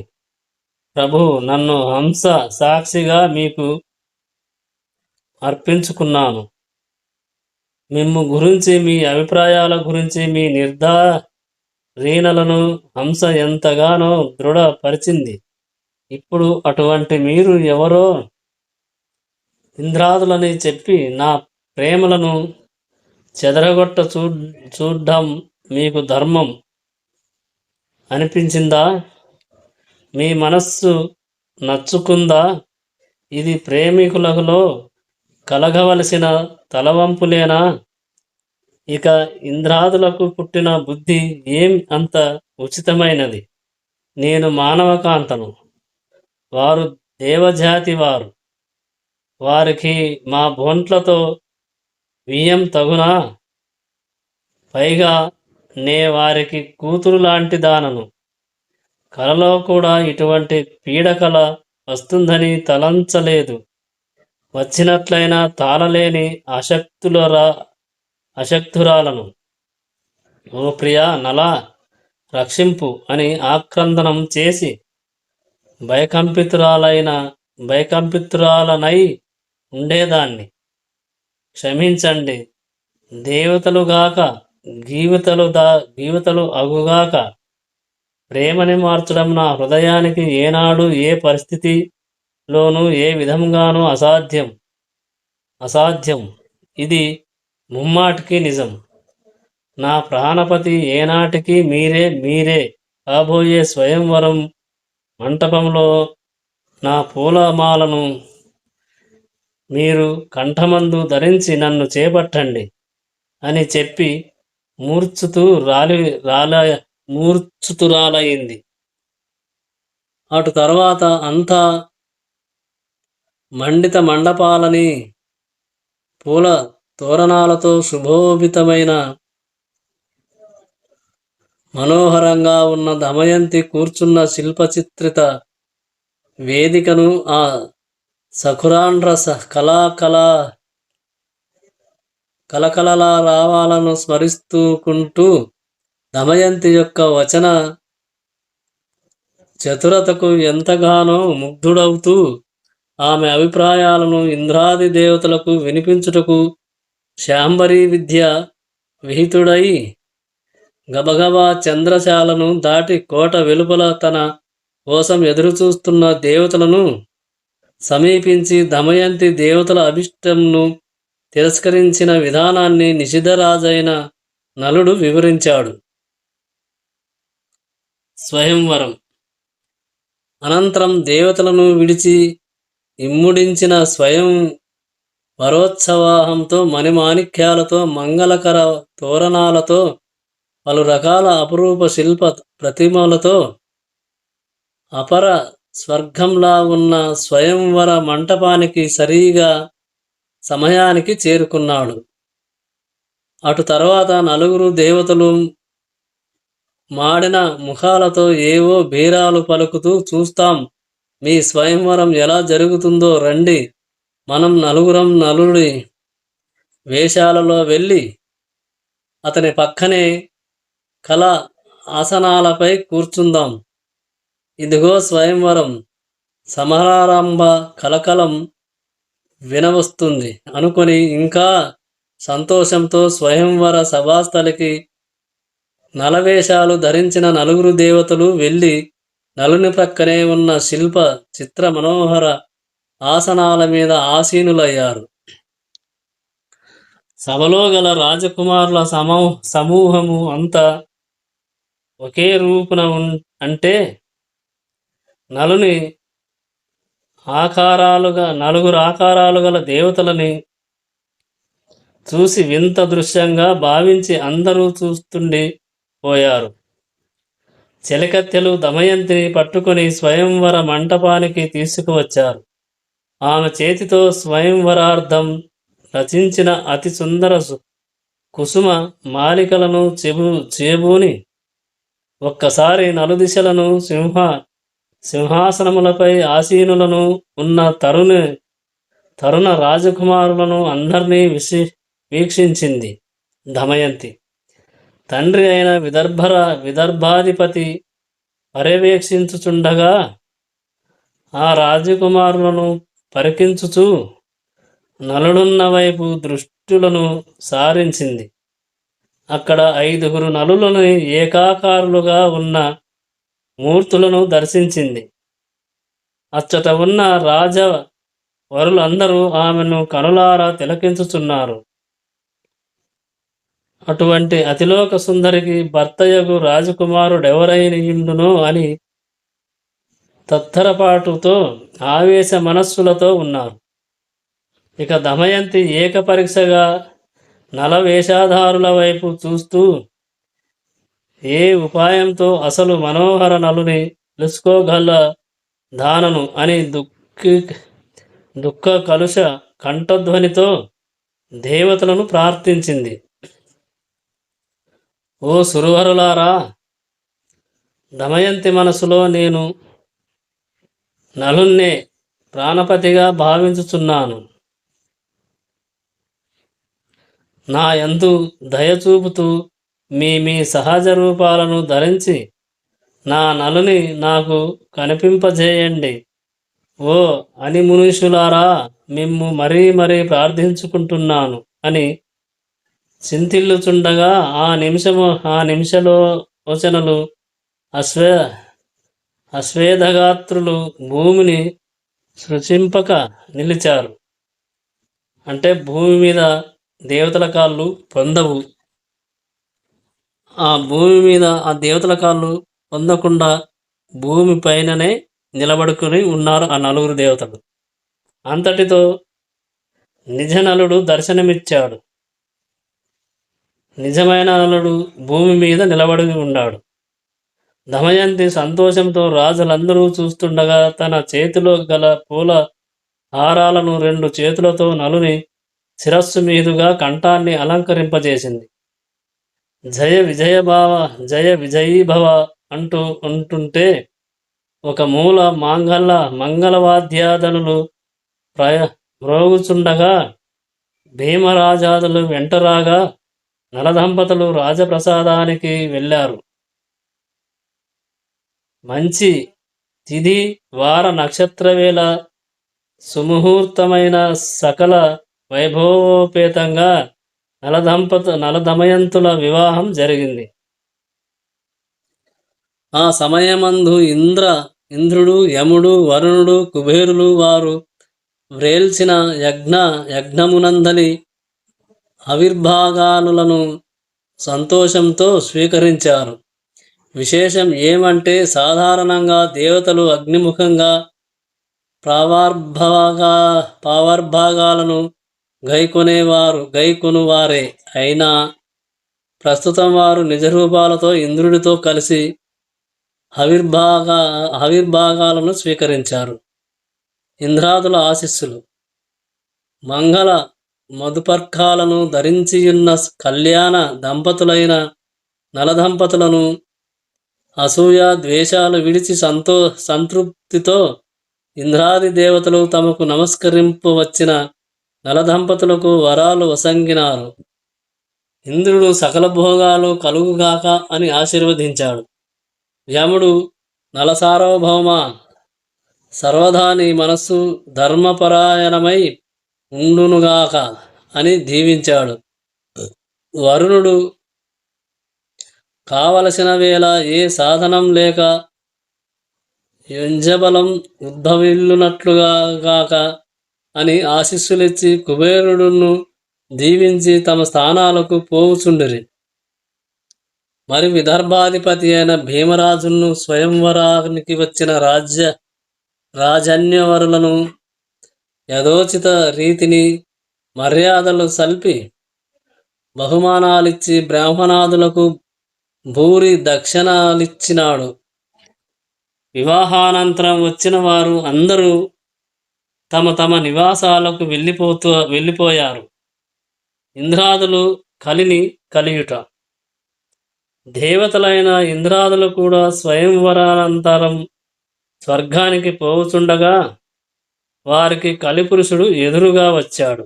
Speaker 1: ప్రభు, నన్ను హంస సాక్షిగా మీకు అర్పించుకున్నాను. మిమ్ము గురించి, మీ అభిప్రాయాల గురించి, మీ నిర్ధారణలను హంస ఎంతగానో దృఢపరిచింది. ఇప్పుడు అటువంటి మీరు ఎవరో ఇంద్రాదులని చెప్పి నా ప్రేమలను చెదరగొట్ట చూడ్డం మీకు ధర్మం అనిపించిందా? మీ మనస్సు నచ్చుకుందా? ఇది ప్రేమికులలో కలగవలసిన తలవంపులేనా? ఇక ఇంద్రాదులకు పుట్టిన బుద్ధి ఏం అంత ఉచితమైనది? నేను మానవకాంతను, వారు దేవజాతి వారు. వారికి మా బొంట్లతో వియ్యం తగునా? పైగా నే వారికి కూతురు లాంటి దానను. కలలో కూడా ఇటువంటి పీడకల వస్తుందని తలంచలేదు. వచ్చినట్లయినా తాళలేని అశక్తురాలను. ఓ ప్రియా, నలా రక్షింపు అని ఆక్రందనం చేసి భయకంపితురాలనై ఉండేదాన్ని. క్షమించండి. దేవతలుగాక గీవతలు అగుగాక ప్రేమని మార్చడం నా హృదయానికి ఏనాడు ఏ పరిస్థితిలోనూ ఏ విధంగానూ అసాధ్యం. ఇది ముమ్మాటికి నిజం. నా ప్రాణపతి ఏనాటికి మీరే కాబోయే స్వయంవరం మంటపంలో నా పూలమాలను మీరు కంఠమందు ధరించి నన్ను చేపట్టండి అని చెప్పి మూర్ఛితురాలయింది. అటు తర్వాత అంతా మండిత మండపాలని పూల తోరణాలతో శుభోభితమైన మనోహరంగా ఉన్న దమయంతి కూర్చున్న శిల్పచిత్రిత వేదికను ఆ సఖురాండ్ర కలకలలా రావాలను స్మరిస్తూకుంటూ దమయంతి యొక్క వచన చతురతకు ఎంతగానో ముగ్ధుడవుతూ ఆమె అభిప్రాయాలను ఇంద్రాది దేవతలకు వినిపించుటకు శాంభరీ విద్య విహితుడై గబగబా చంద్రశాలను దాటి కోట వెలుపల తన కోసం ఎదురుచూస్తున్న దేవతలను సమీపించి దమయంతి దేవతల అభిష్టంను తిరస్కరించిన విధానాన్ని నిషిద్ధరాజైన నలుడు వివరించాడు. స్వయంవరం అనంతరం దేవతలను విడిచి ఇమ్ముడించిన స్వయం వరోత్సవాహంతో మణిమాణిక్యాలతో మంగళకర తోరణాలతో పలు రకాల అపురూప శిల్ప ప్రతిమలతో అపర స్వర్గంలా ఉన్న స్వయంవర మంటపానికి సరిగా సమయానికి చేరుకున్నాడు. అటు తర్వాత నలుగురు దేవతలు మాడిన ముఖాలతో ఏవో బీరాలు పలుకుతూ, చూస్తాం మీ స్వయంవరం ఎలా జరుగుతుందో రండి, మనం నలుగురం నలుడి వేషాలలో వెళ్ళి అతని పక్కనే కళ ఆసనాలపై కూర్చుందాం. ఇదిగో స్వయంవరం సమారంభ కలకలం వినవస్తుంది అనుకొని ఇంకా సంతోషంతో స్వయంవర సభాస్థలికి నలవేషాలు ధరించిన నలుగురు దేవతలు వెళ్ళి నలుని ప్రక్కనే ఉన్న శిల్ప చిత్ర మనోహర ఆసనాల మీద ఆసీనులయ్యారు. సభలో గల రాజకుమారుల సమూహము అంతా ఒకే రూపున అంటే నలుని నలుగురు ఆకారాలు గల దేవతలని చూసి వింత దృశ్యంగా భావించి అందరూ చూస్తుండి పోయారు. చెలికత్తెలు దమయంతిని పట్టుకొని స్వయంవర మంటపానికి తీసుకువచ్చారు. ఆమె చేతితో స్వయంవరార్థం రచించిన అతి సుందర కుసుమ మాలికలను చేబూని ఒక్కసారి నలుదిశలను సింహాసనములపై ఆసీనులను ఉన్న తరుణ రాజకుమారులను అందరినీ వీక్షించింది. దమయంతి తండ్రి అయిన విదర్భాధిపతి పర్యవేక్షించుచుండగా ఆ రాజకుమారులను పరికించుచూ నలుడున్న వైపు దృష్టులను సారించింది. అక్కడ 5 నలులను ఏకాకారులుగా ఉన్న మూర్తులను దర్శించింది. అచ్చట ఉన్న వరులందరూ ఆమెను కనులారా తిలకించుచున్నారు. అటువంటి అతిలోక సుందరికి భర్తయగు రాజకుమారుడెవరైనయుండునో అని తత్తరపాటుతో ఆవేశ మనస్సులతో ఉన్నారు. ఇక దమయంతి ఏకపరీక్షగా నలవేషధారుల వైపు చూస్తూ ఏ ఉపాయంతో అసలు మనోహర నలుని తెలుసుకోగల దానను అని దుఃఖ కలుష కంఠధ్వనితో దేవతలను ప్రార్థించింది. ఓ సురవరులారా, దమయంతి మనసులో నేను నలున్నే ప్రాణపతిగా భావించుచున్నాను. నా యందు దయచూపుతూ మీ సహజ రూపాలను ధరించి నా నలుని నాకు కనిపింపజేయండి. ఓ అని మునీషులారా, మిమ్ము మరీ మరీ ప్రార్థించుకుంటున్నాను అని చింతిల్లుచుండగా ఆ నిమిషలో వచనలు అశ్వేధగాత్రులు భూమిని సృజింపక నిలిచారు. అంటే భూమి మీద దేవతల కాళ్ళు పొందవు. ఆ భూమి మీద ఆ దేవతల కాళ్ళు పొందకుండా భూమి పైననే నిలబడుకుని ఉన్నారు ఆ 9 దేవతలు. అంతటితో నిజనలుడు దర్శనమిచ్చాడు. నిజమైన నలుడు భూమి మీద నిలబడి ఉన్నాడు. దమయంతి సంతోషంతో రాజులందరూ చూస్తుండగా తన చేతిలో గల పూల హారాలను 2 చేతులతో నలుని శిరస్సు మీదుగా కంఠాన్ని అలంకరింపజేసింది. జయ విజయీభవ అంటుంటే ఒక మూల మంగళవాద్యాదనులు మ్రోగుచుండగా భీమరాజాదులు వెంటరాగా నలదంపతులు రాజప్రసాదానికి వెళ్ళారు. మంచి తిథి వార నక్షత్రవేళ సుముహూర్తమైన సకల వైభవోపేతంగా నలదమయంతుల వివాహం జరిగింది. ఆ సమయమందు ఇంద్రుడు, యముడు, వరుణుడు, కుబేరులు వారు వ్రేల్చిన యజ్ఞమునందలి ఆవిర్భాగాలను సంతోషంతో స్వీకరించారు. విశేషం ఏమంటే సాధారణంగా దేవతలు అగ్నిముఖంగా పావర్భాగాలను గైకొనువారే అయినా ప్రస్తుతం వారు నిజరూపాలతో ఇంద్రుడితో కలిసి ఆవిర్భాగాలను స్వీకరించారు. ఇంద్రాదుల ఆశీస్సులు మంగళ మధుపర్కాలను ధరించియున్న కళ్యాణ దంపతులైన నలదంపతులను అసూయ ద్వేషాలు విడిచి సంతృప్తితో ఇంద్రాది దేవతలు తమకు నమస్కరింపవచ్చిన నలదంపతులకు వరాలు వసంగినారు. ఇంద్రుడు సకల భోగాలు కలుగుగాక అని ఆశీర్వదించాడు. యముడు నలసార్వభౌమ సర్వదా నీ మనస్సు ధర్మపరాయణమై ఉండునుగాక అని దీవించాడు. వరుణుడు కావలసిన వేళ ఏ సాధనం లేక యుంజబలం ఉద్భవిల్లునట్లుగాక అని ఆశీస్సులిచ్చి కుబేరుడును దీవించి తమ స్థానాలకు పోవుచుండిరి. మరి విదర్భాధిపతి అయిన భీమరాజును స్వయంవరానికి వచ్చిన రాజన్యవరులను యథోచిత రీతిని మర్యాదలు సల్పి బహుమానాలిచ్చి బ్రాహ్మణాదులకు భూరి దక్షిణాలిచ్చినాడు. వివాహానంతరం వచ్చిన వారు అందరూ తమ తమ నివాసాలకు వెళ్ళిపోయారు. ఇంద్రాదులు కలిని కలియుట. దేవతలైన ఇంద్రాదులు కూడా స్వయంవరానంతరం స్వర్గానికి పోవుచుండగా వారికి కలిపురుషుడు ఎదురుగా వచ్చాడు.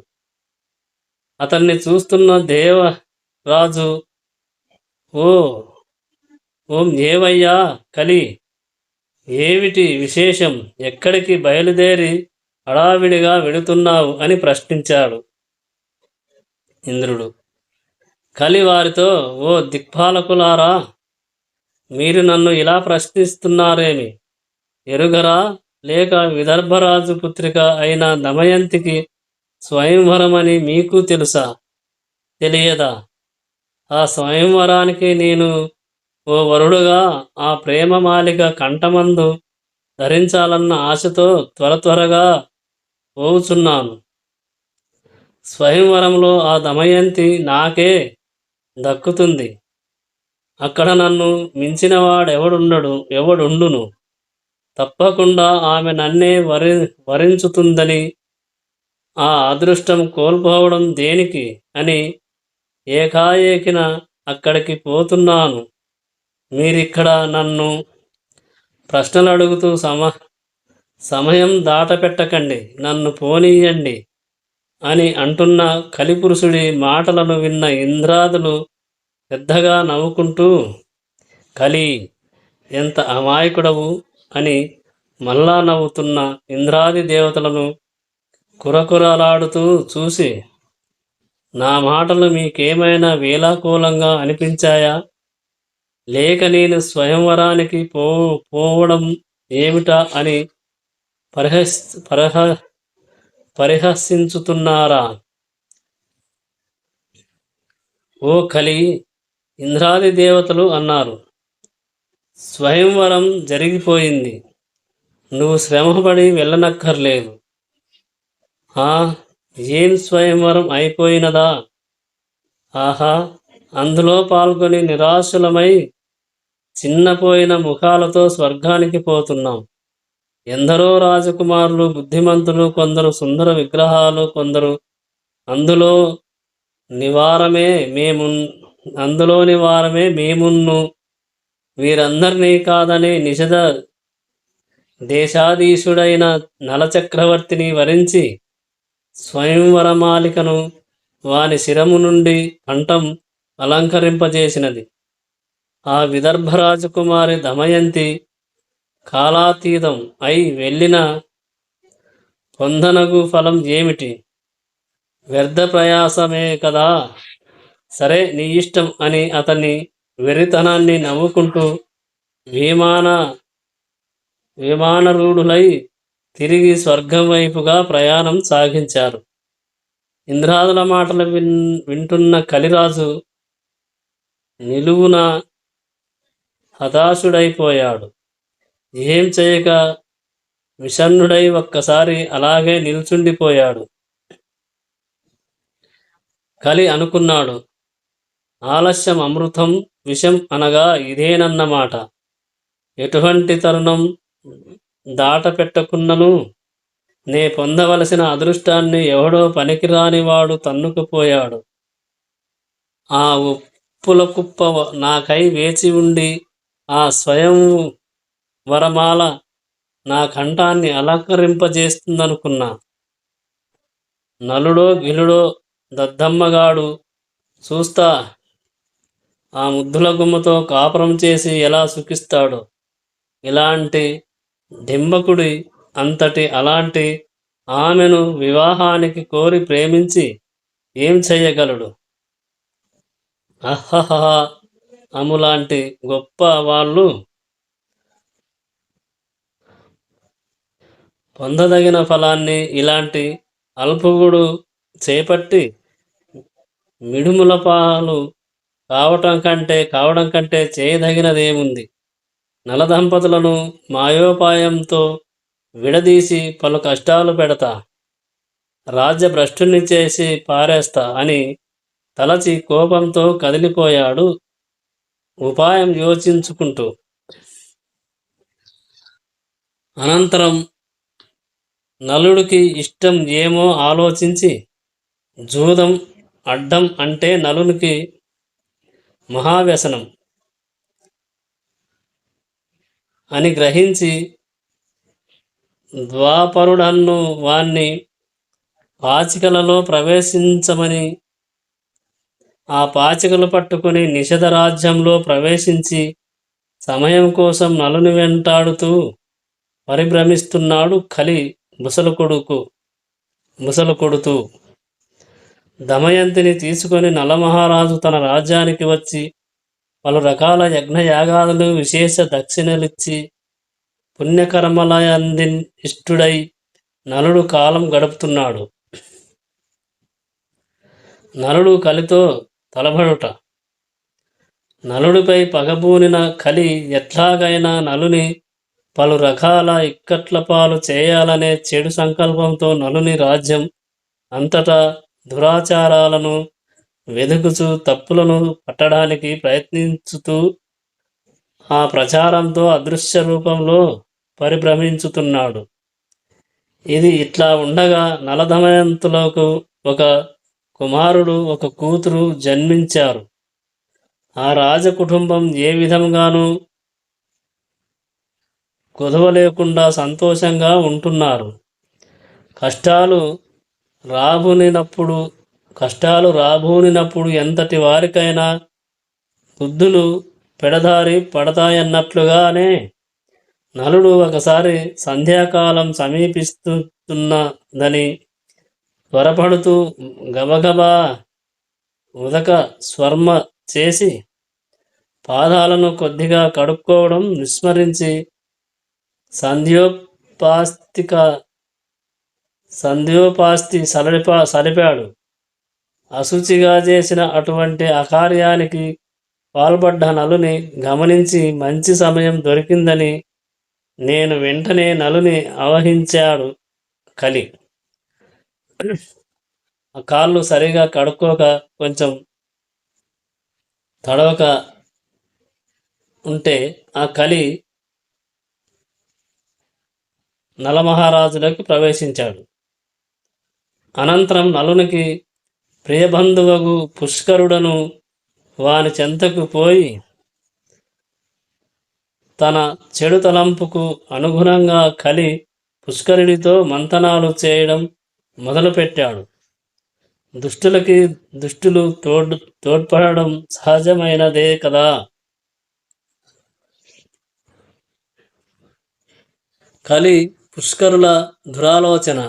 Speaker 1: అతన్ని చూస్తున్న దేవరాజు, ఓం ఏవయ్యా కలి, ఏమిటి విశేషం? ఎక్కడికి బయలుదేరి హడావిడిగా వెడుతున్నావు అని ప్రశ్నించాడు. ఇంద్రుడు కలి వారితో, ఓ దిక్పాలకులారా, మీరు నన్ను ఇలా ప్రశ్నిస్తున్నారేమి? ఎరుగరా? లేక విదర్భరాజు పుత్రిక అయిన దమయంతికి స్వయంవరమని మీకు తెలుసా? తెలియదా? ఆ స్వయంవరానికి నేను ఓ వరుడుగా ఆ ప్రేమ మాలిక కంఠమందు ధరించాలన్న ఆశతో త్వరగా పోవుచున్నాను. స్వయంవరంలో ఆ దమయంతి నాకే దక్కుతుంది. అక్కడ నన్ను మించినవాడెవడుండును? తప్పకుండా ఆమె నన్నే వరించుతుందని, ఆ అదృష్టం కోల్పోవడం దేనికి అని ఏకాఏకిన అక్కడికి పోతున్నాను. మీరిక్కడ నన్ను ప్రశ్నలు అడుగుతూ సమయం దాటపెట్టకండి, నన్ను పోనీయండి అని అంటున్న కలిపురుషుడి మాటలను విన్న ఇంద్రాదులు పెద్దగా నవ్వుకుంటూ, కలి, ఎంత అమాయకుడవు అని మళ్ళా నవ్వుతున్న ఇంద్రాది దేవతలను కురకురలాడుతూ చూసి, నా మాటలు మీకేమైనా వేలాకూలంగా అనిపించాయా? లేక నేను స్వయంవరానికి పోవడం ఏమిటా అని పరిహసించుతున్నారా? ఓ కలి, ఇంద్రాది దేవతలు అన్నారు, స్వయంవరం జరిగిపోయింది, నువ్వు శ్రమపడి వెళ్ళనక్కర్లేదు. ఏం స్వయంవరం అయిపోయినదా? ఆహా, అందులో పాల్గొని నిరాశులమై చిన్నపోయిన ముఖాలతో స్వర్గానికి పోతున్నాం. ఎందరో రాజకుమారులు, బుద్ధిమంతులు, కొందరు సుందర విగ్రహాలు, కొందరు అందులో నివారమే మేమున్ను. వీరందరినీ కాదని నిషధ దేశాధీశుడైన నలచక్రవర్తిని వరించి స్వయంవరమాలికను వాని శిరము నుండి కంఠం అలంకరింపజేసినది. ఆ విదర్భరాజకుమారి దమయంతి కాలాతీతం అయి వెళ్ళిన పొందనగు ఫలం ఏమిటి? వ్యర్థ ప్రయాసమే కదా. సరే, నీ ఇష్టం అని అతని వెర్రితనాన్ని నవ్వుకుంటూ విమానరూఢులై తిరిగి స్వర్గం వైపుగా ప్రయాణం సాగించారు. ఇంద్రాదుల మాటలు వింటున్న కలిరాజు నిలువున హతాశుడైపోయాడు. ఏం చేయక విషణ్ణుడై ఒక్కసారి అలాగే నిల్చుండిపోయాడు. కలి అనుకున్నాడు, ఆలస్యం అమృతం, విషం అనగా ఇదేనన్నమాట. ఎటువంటి తరుణం దాటపెట్టకున్నను నే పొందవలసిన అదృష్టాన్ని ఎవడో పనికిరానివాడు తన్నుకుపోయాడు. ఆ ఉప్పుల కుప్ప నాకై వేచి ఉండి ఆ స్వయం వరమాల నా కంఠాన్ని అలంకరింపజేస్తుందనుకున్నా. నలుడో గిలుడో దద్దమ్మగాడు చూస్తా ఆ ముద్దుల గుమ్మతో కాపురం చేసి ఎలా సుఖిస్తాడో. ఇలాంటి డింబకుడి అంతటి అలాంటి ఆమెను వివాహానికి కోరి ప్రేమించి ఏం చెయ్యగలడు? అహహ, అములాంటి గొప్ప వాళ్ళు పొందదగిన ఫలాన్ని ఇలాంటి అల్పుగుడు చేపట్టి మిడుముల పాలు కావడం కంటే చేయదగినదేముంది? నలదంపతులను మాయోపాయంతో విడదీసి పలు కష్టాలు పెడతా, రాజ్యభ్రష్టుని చేసి పారేస్తా అని తలచి కోపంతో కదిలిపోయాడు ఉపాయం యోచించుకుంటూ. అనంతరం నలుడికి ఇష్టం ఏమో ఆలోచించి, జూదం అడ్డం అంటే నలునికి మహావ్యసనం అని గ్రహించి ద్వాపరుడన్ను వాణ్ణి పాచికలలో ప్రవేశించమని, ఆ పాచికలు పట్టుకుని నిషధ రాజ్యంలో ప్రవేశించి సమయం కోసం నలుని వెంటాడుతూ పరిభ్రమిస్తున్నాడు కలి ముసలు కొడుతూ. దమయంతిని తీసుకొని నలమహారాజు తన రాజ్యానికి వచ్చి పలు రకాల యజ్ఞయాగాదులు విశేష దక్షిణలిచ్చి పుణ్యకర్మలయంది ఇష్టుడై నలుడు కాలం గడుపుతున్నాడు. నలుడు కలితో తలబడుట. నలుడిపై పగబూనిన కలి ఎట్లాగైనా నలుని పలు రకాల ఇక్కట్ల పాలు చేయాలనే చెడు సంకల్పంతో నలుని రాజ్యం అంతటా దురాచారాలను వెదుకుచూ తప్పులను పట్టడానికి ప్రయత్నించుతూ ఆ ప్రచారంతో అదృశ్య రూపంలో పరిభ్రమించుతున్నాడు. ఇది ఇట్లా ఉండగా నలదమయంతులకు ఒక కుమారుడు ఒక కూతురు జన్మించారు. ఆ రాజకుటుంబం ఏ విధంగానూ కుదవ లేకుండా సంతోషంగా ఉంటున్నారు. కష్టాలు రాబూనినప్పుడు ఎంతటి వారికైనా బుద్ధులు పెడదారి పడతాయన్నట్లుగానే నలుడు ఒకసారి సంధ్యాకాలం సమీపిస్తున్నదని త్వరపడుతూ గబగబా ఉదక స్వర్మ చేసి పాదాలను కొద్దిగా కడుక్కోవడం విస్మరించి సంధ్యోపాస్తి సలిపాడు. అశుచిగా చేసిన అటువంటి అకార్యానికి పాల్పడ్డ నలుని గమనించి మంచి సమయం దొరికిందని నేను వెంటనే నలుని ఆవహించాడు కలి. ఆ కాళ్ళు సరిగా కడుక్కోక కొంచెం తడవక ఉంటే ఆ కలి నలమహారాజులోకి ప్రవేశించాడు. అనంతరం నలునికి ప్రియబంధువగు పుష్కరుడను వాని చెంతకు పోయి తన చెడు తలంపుకు అనుగుణంగా కలి పుష్కరుడితో మంతనాలు చేయడం మొదలుపెట్టాడు. దుష్టులు తోడ్పడడం సహజమైనదే కదా. కలి పుష్కరుల దురాలోచన.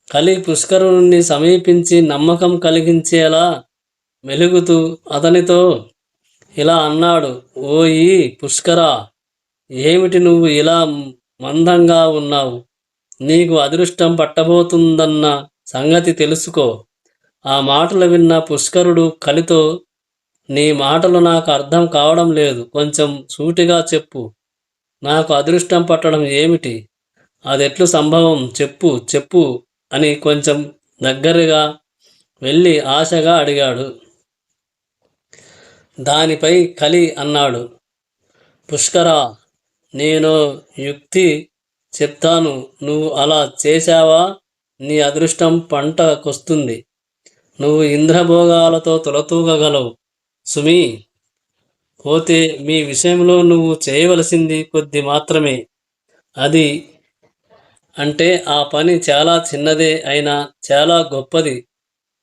Speaker 1: కలి పుష్కరుని సమీపించి నమ్మకం కలిగించేలా మెలుగుతూ అతనితో ఇలా అన్నాడు: ఓయి పుష్కరా, ఏమిటి నువ్వు ఇలా మందంగా ఉన్నావు? నీకు అదృష్టం పట్టబోతుందన్న సంగతి తెలుసుకో. ఆ మాటలు విన్న పుష్కరుడు కలితో, నీ మాటలు నాకు అర్థం కావడం లేదు, కొంచెం సూటిగా చెప్పు. నాకు అదృష్టం పట్టడం ఏమిటి? అదెట్లు సంభవం? చెప్పు అని కొంచెం దగ్గరగా వెళ్ళి ఆశగా అడిగాడు. దానిపై కలి అన్నాడు: పుష్కరా, నేను యుక్తి చెప్తాను. నువ్వు అలా చేశావా నీ అదృష్టం పంటకొస్తుంది. నువ్వు ఇంద్రభోగాలతో తులతూగగలవు సుమీ. పోతే మీ విషయంలో నువ్వు చేయవలసింది కొద్ది మాత్రమే. అది అంటే ఆ పని చాలా చిన్నదే అయినా చాలా గొప్పది,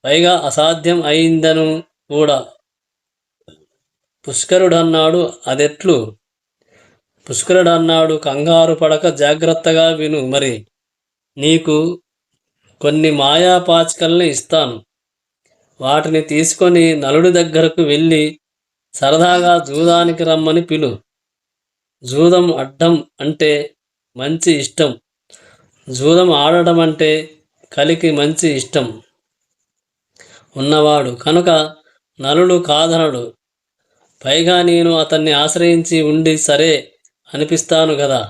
Speaker 1: పైగా అసాధ్యం అయిందను కూడా. పుష్కరుడన్నాడు: అదెట్లు? పుష్కరుడన్నాడు: కంగారు పడక జాగ్రత్తగా విను మరి. నీకు కొన్ని మాయా పాచికల్ని ఇస్తాను. వాటిని తీసుకొని నలుడి దగ్గరకు వెళ్ళి సరదాగా జూదానికి రమ్మని పిలు. జూదం అడ్డం అంటే మంచి ఇష్టం. జూదం ఆడడం అంటే కలికి మంచి ఇష్టం ఉన్నవాడు కనుక నలుడు కాదనడు. పైగా నేను అతన్ని ఆశ్రయించి ఉండి సరే అనిపిస్తాను గదా.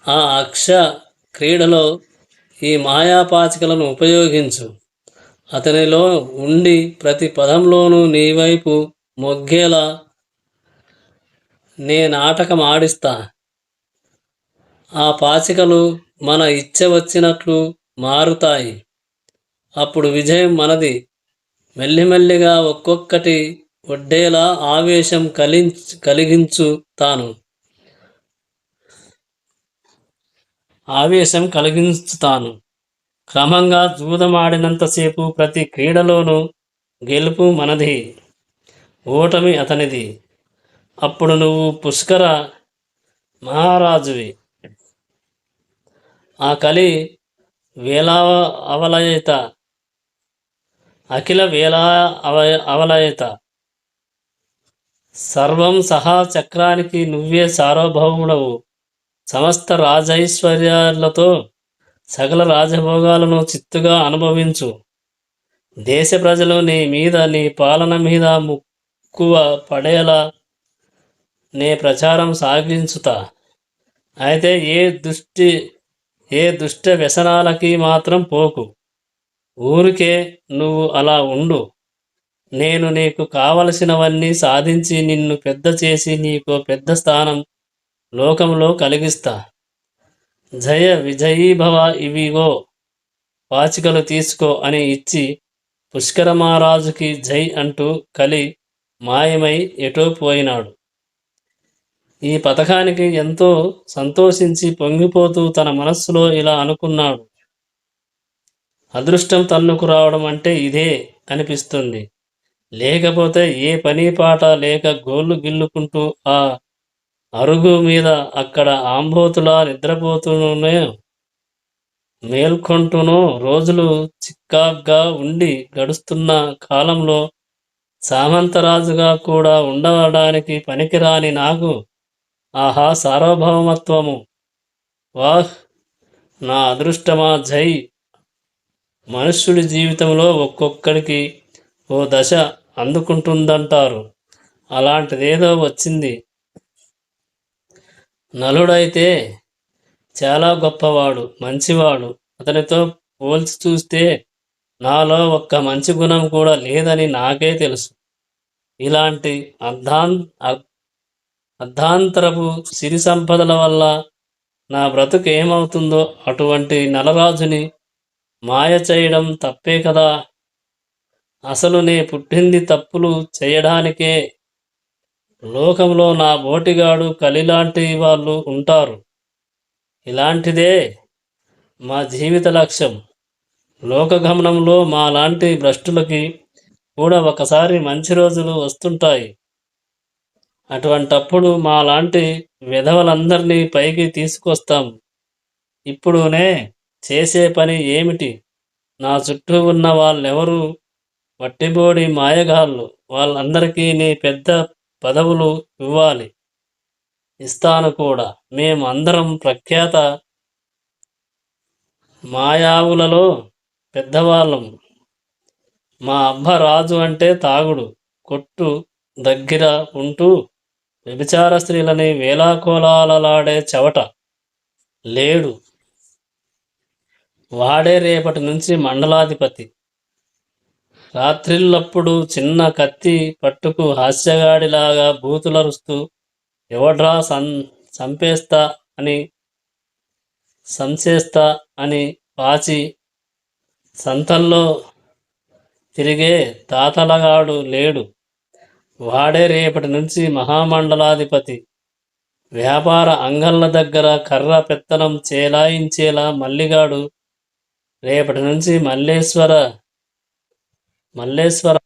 Speaker 1: ఆ అక్ష క్రీడలో ఈ మాయాపాచికలను ఉపయోగించు. అతనిలో ఉండి ప్రతి పదంలోనూ నీ వైపు మొగ్గేలా నే నాటకం ఆడిస్తా. ఆ పాచికలు మన ఇచ్చ వచ్చినట్లు మారుతాయి. అప్పుడు విజయం మనది. మెల్లిమెల్లిగా ఒక్కొక్కటి ఒడ్డేలా ఆవేశం కలిగించుతాను. క్రమంగా జూదమాడినంతసేపు ప్రతి క్రీడలోనూ గెలుపు మనది, ఓటమి అతనిది. అప్పుడు నువ్వు పుష్కర మహారాజువి. ఆ కలి వేలా అవలయత అఖిల వేలా అవలయత సర్వం సహా చక్రానికి నువ్వే సార్వభౌముడవు. సమస్త రాజైశ్వర్యాలతో సకల రాజభోగాలను చిత్తుగా అనుభవించు. దేశ ప్రజలు నీ మీద, నీ పాలన మీద ముక్కువ పడేలా నే ప్రచారం సాగించుతా. అయితే ఏ దుష్ట వ్యసనాలకి మాత్రం పోకు. ఊరికే నువ్వు అలా ఉండు. నేను నీకు కావలసినవన్నీ సాధించి నిన్ను పెద్ద చేసి నీకో పెద్ద స్థానం లోకంలో కలిగిస్తా. జయ విజయీభవ, ఇవిగో పాచికలు తీసుకో అని ఇచ్చి పుష్కరమహారాజుకి జై అంటూ కలి మాయమై ఎటో పోయినాడు. ఈ పథకానికి ఎంతో సంతోషించి పొంగిపోతూ తన మనస్సులో ఇలా అనుకున్నాడు. అదృష్టం తన్నుకు రావడం అంటే ఇదే అనిపిస్తుంది. లేకపోతే ఏ పని పాట లేక గోళ్ళు గిల్లుకుంటూ ఆ అరుగు మీద అక్కడ ఆంబోతులా నిద్రపోతూనే మేల్కొంటూనో రోజులు చిక్కాగ్గా ఉండి గడుస్తున్న కాలంలో సామంతరాజుగా కూడా ఉండడానికి పనికిరాని నాకు ఆహా సార్వభౌమత్వము! వాహ్, నా అదృష్టమా! జై! మనుష్యుడి జీవితంలో ఒక్కొక్కడికి ఓ దశ అందుకుంటుందంటారు. అలాంటిదేదో వచ్చింది. నలుడైతే చాలా గొప్పవాడు, మంచివాడు. అతనితో పోల్చి చూస్తే నాలో ఒక్క మంచి గుణం కూడా లేదని నాకే తెలుసు. ఇలాంటి అర్ధాంతరపు సిరి సంపదల వల్ల నా బ్రతుకు ఏమవుతుందో అటువంటి నలరాజుని మాయ చేయడం తప్పే కదా. అసలు నే పుట్టింది తప్పులు చేయడానికే. లోకంలో నా బోటిగాడు కలిలాంటి వాళ్ళు ఉంటారు. ఇలాంటిదే మా జీవిత లక్ష్యం. లోకగమనంలో మా లాంటి భ్రష్టులకి కూడా ఒకసారి మంచి రోజులు వస్తుంటాయి. అటువంటప్పుడు మా లాంటి విధవలందరినీ పైకి తీసుకొస్తాం. ఇప్పుడునే చేసే పని ఏమిటి? నా చుట్టూ ఉన్న వాళ్ళెవరూ వట్టిబోడి మాయగాళ్ళు. వాళ్ళందరికీ నీ పెద్ద పదవులు ఇవ్వాలి. ఇస్తాను కూడా. మేము అందరం ప్రఖ్యాత మాయావులలో పెద్దవాళ్ళం. మా అబ్బ రాజు అంటే తాగుడు కొట్టు దగ్గర ఉంటూ వ్యభిచార స్త్రీలని వేలాకోలాలలాడే చెవట లేడు. వాడే రేపటి నుంచి మండలాధిపతి. రాత్రిళ్ళప్పుడు చిన్న కత్తి పట్టుకు హాస్యగాడిలాగా బూతులరుస్తూ ఎవడ్రా సంచేస్తా అని పాచి సంతల్లో తిరిగే తాతలగాడు లేడు. వాడే రేపటి నుంచి మహామండలాధిపతి. వ్యాపార అంగళ్ళ దగ్గర కర్ర పెత్తనం చేలాయించేలా మల్లిగాడు రేపటి నుంచి మల్లేశ్వర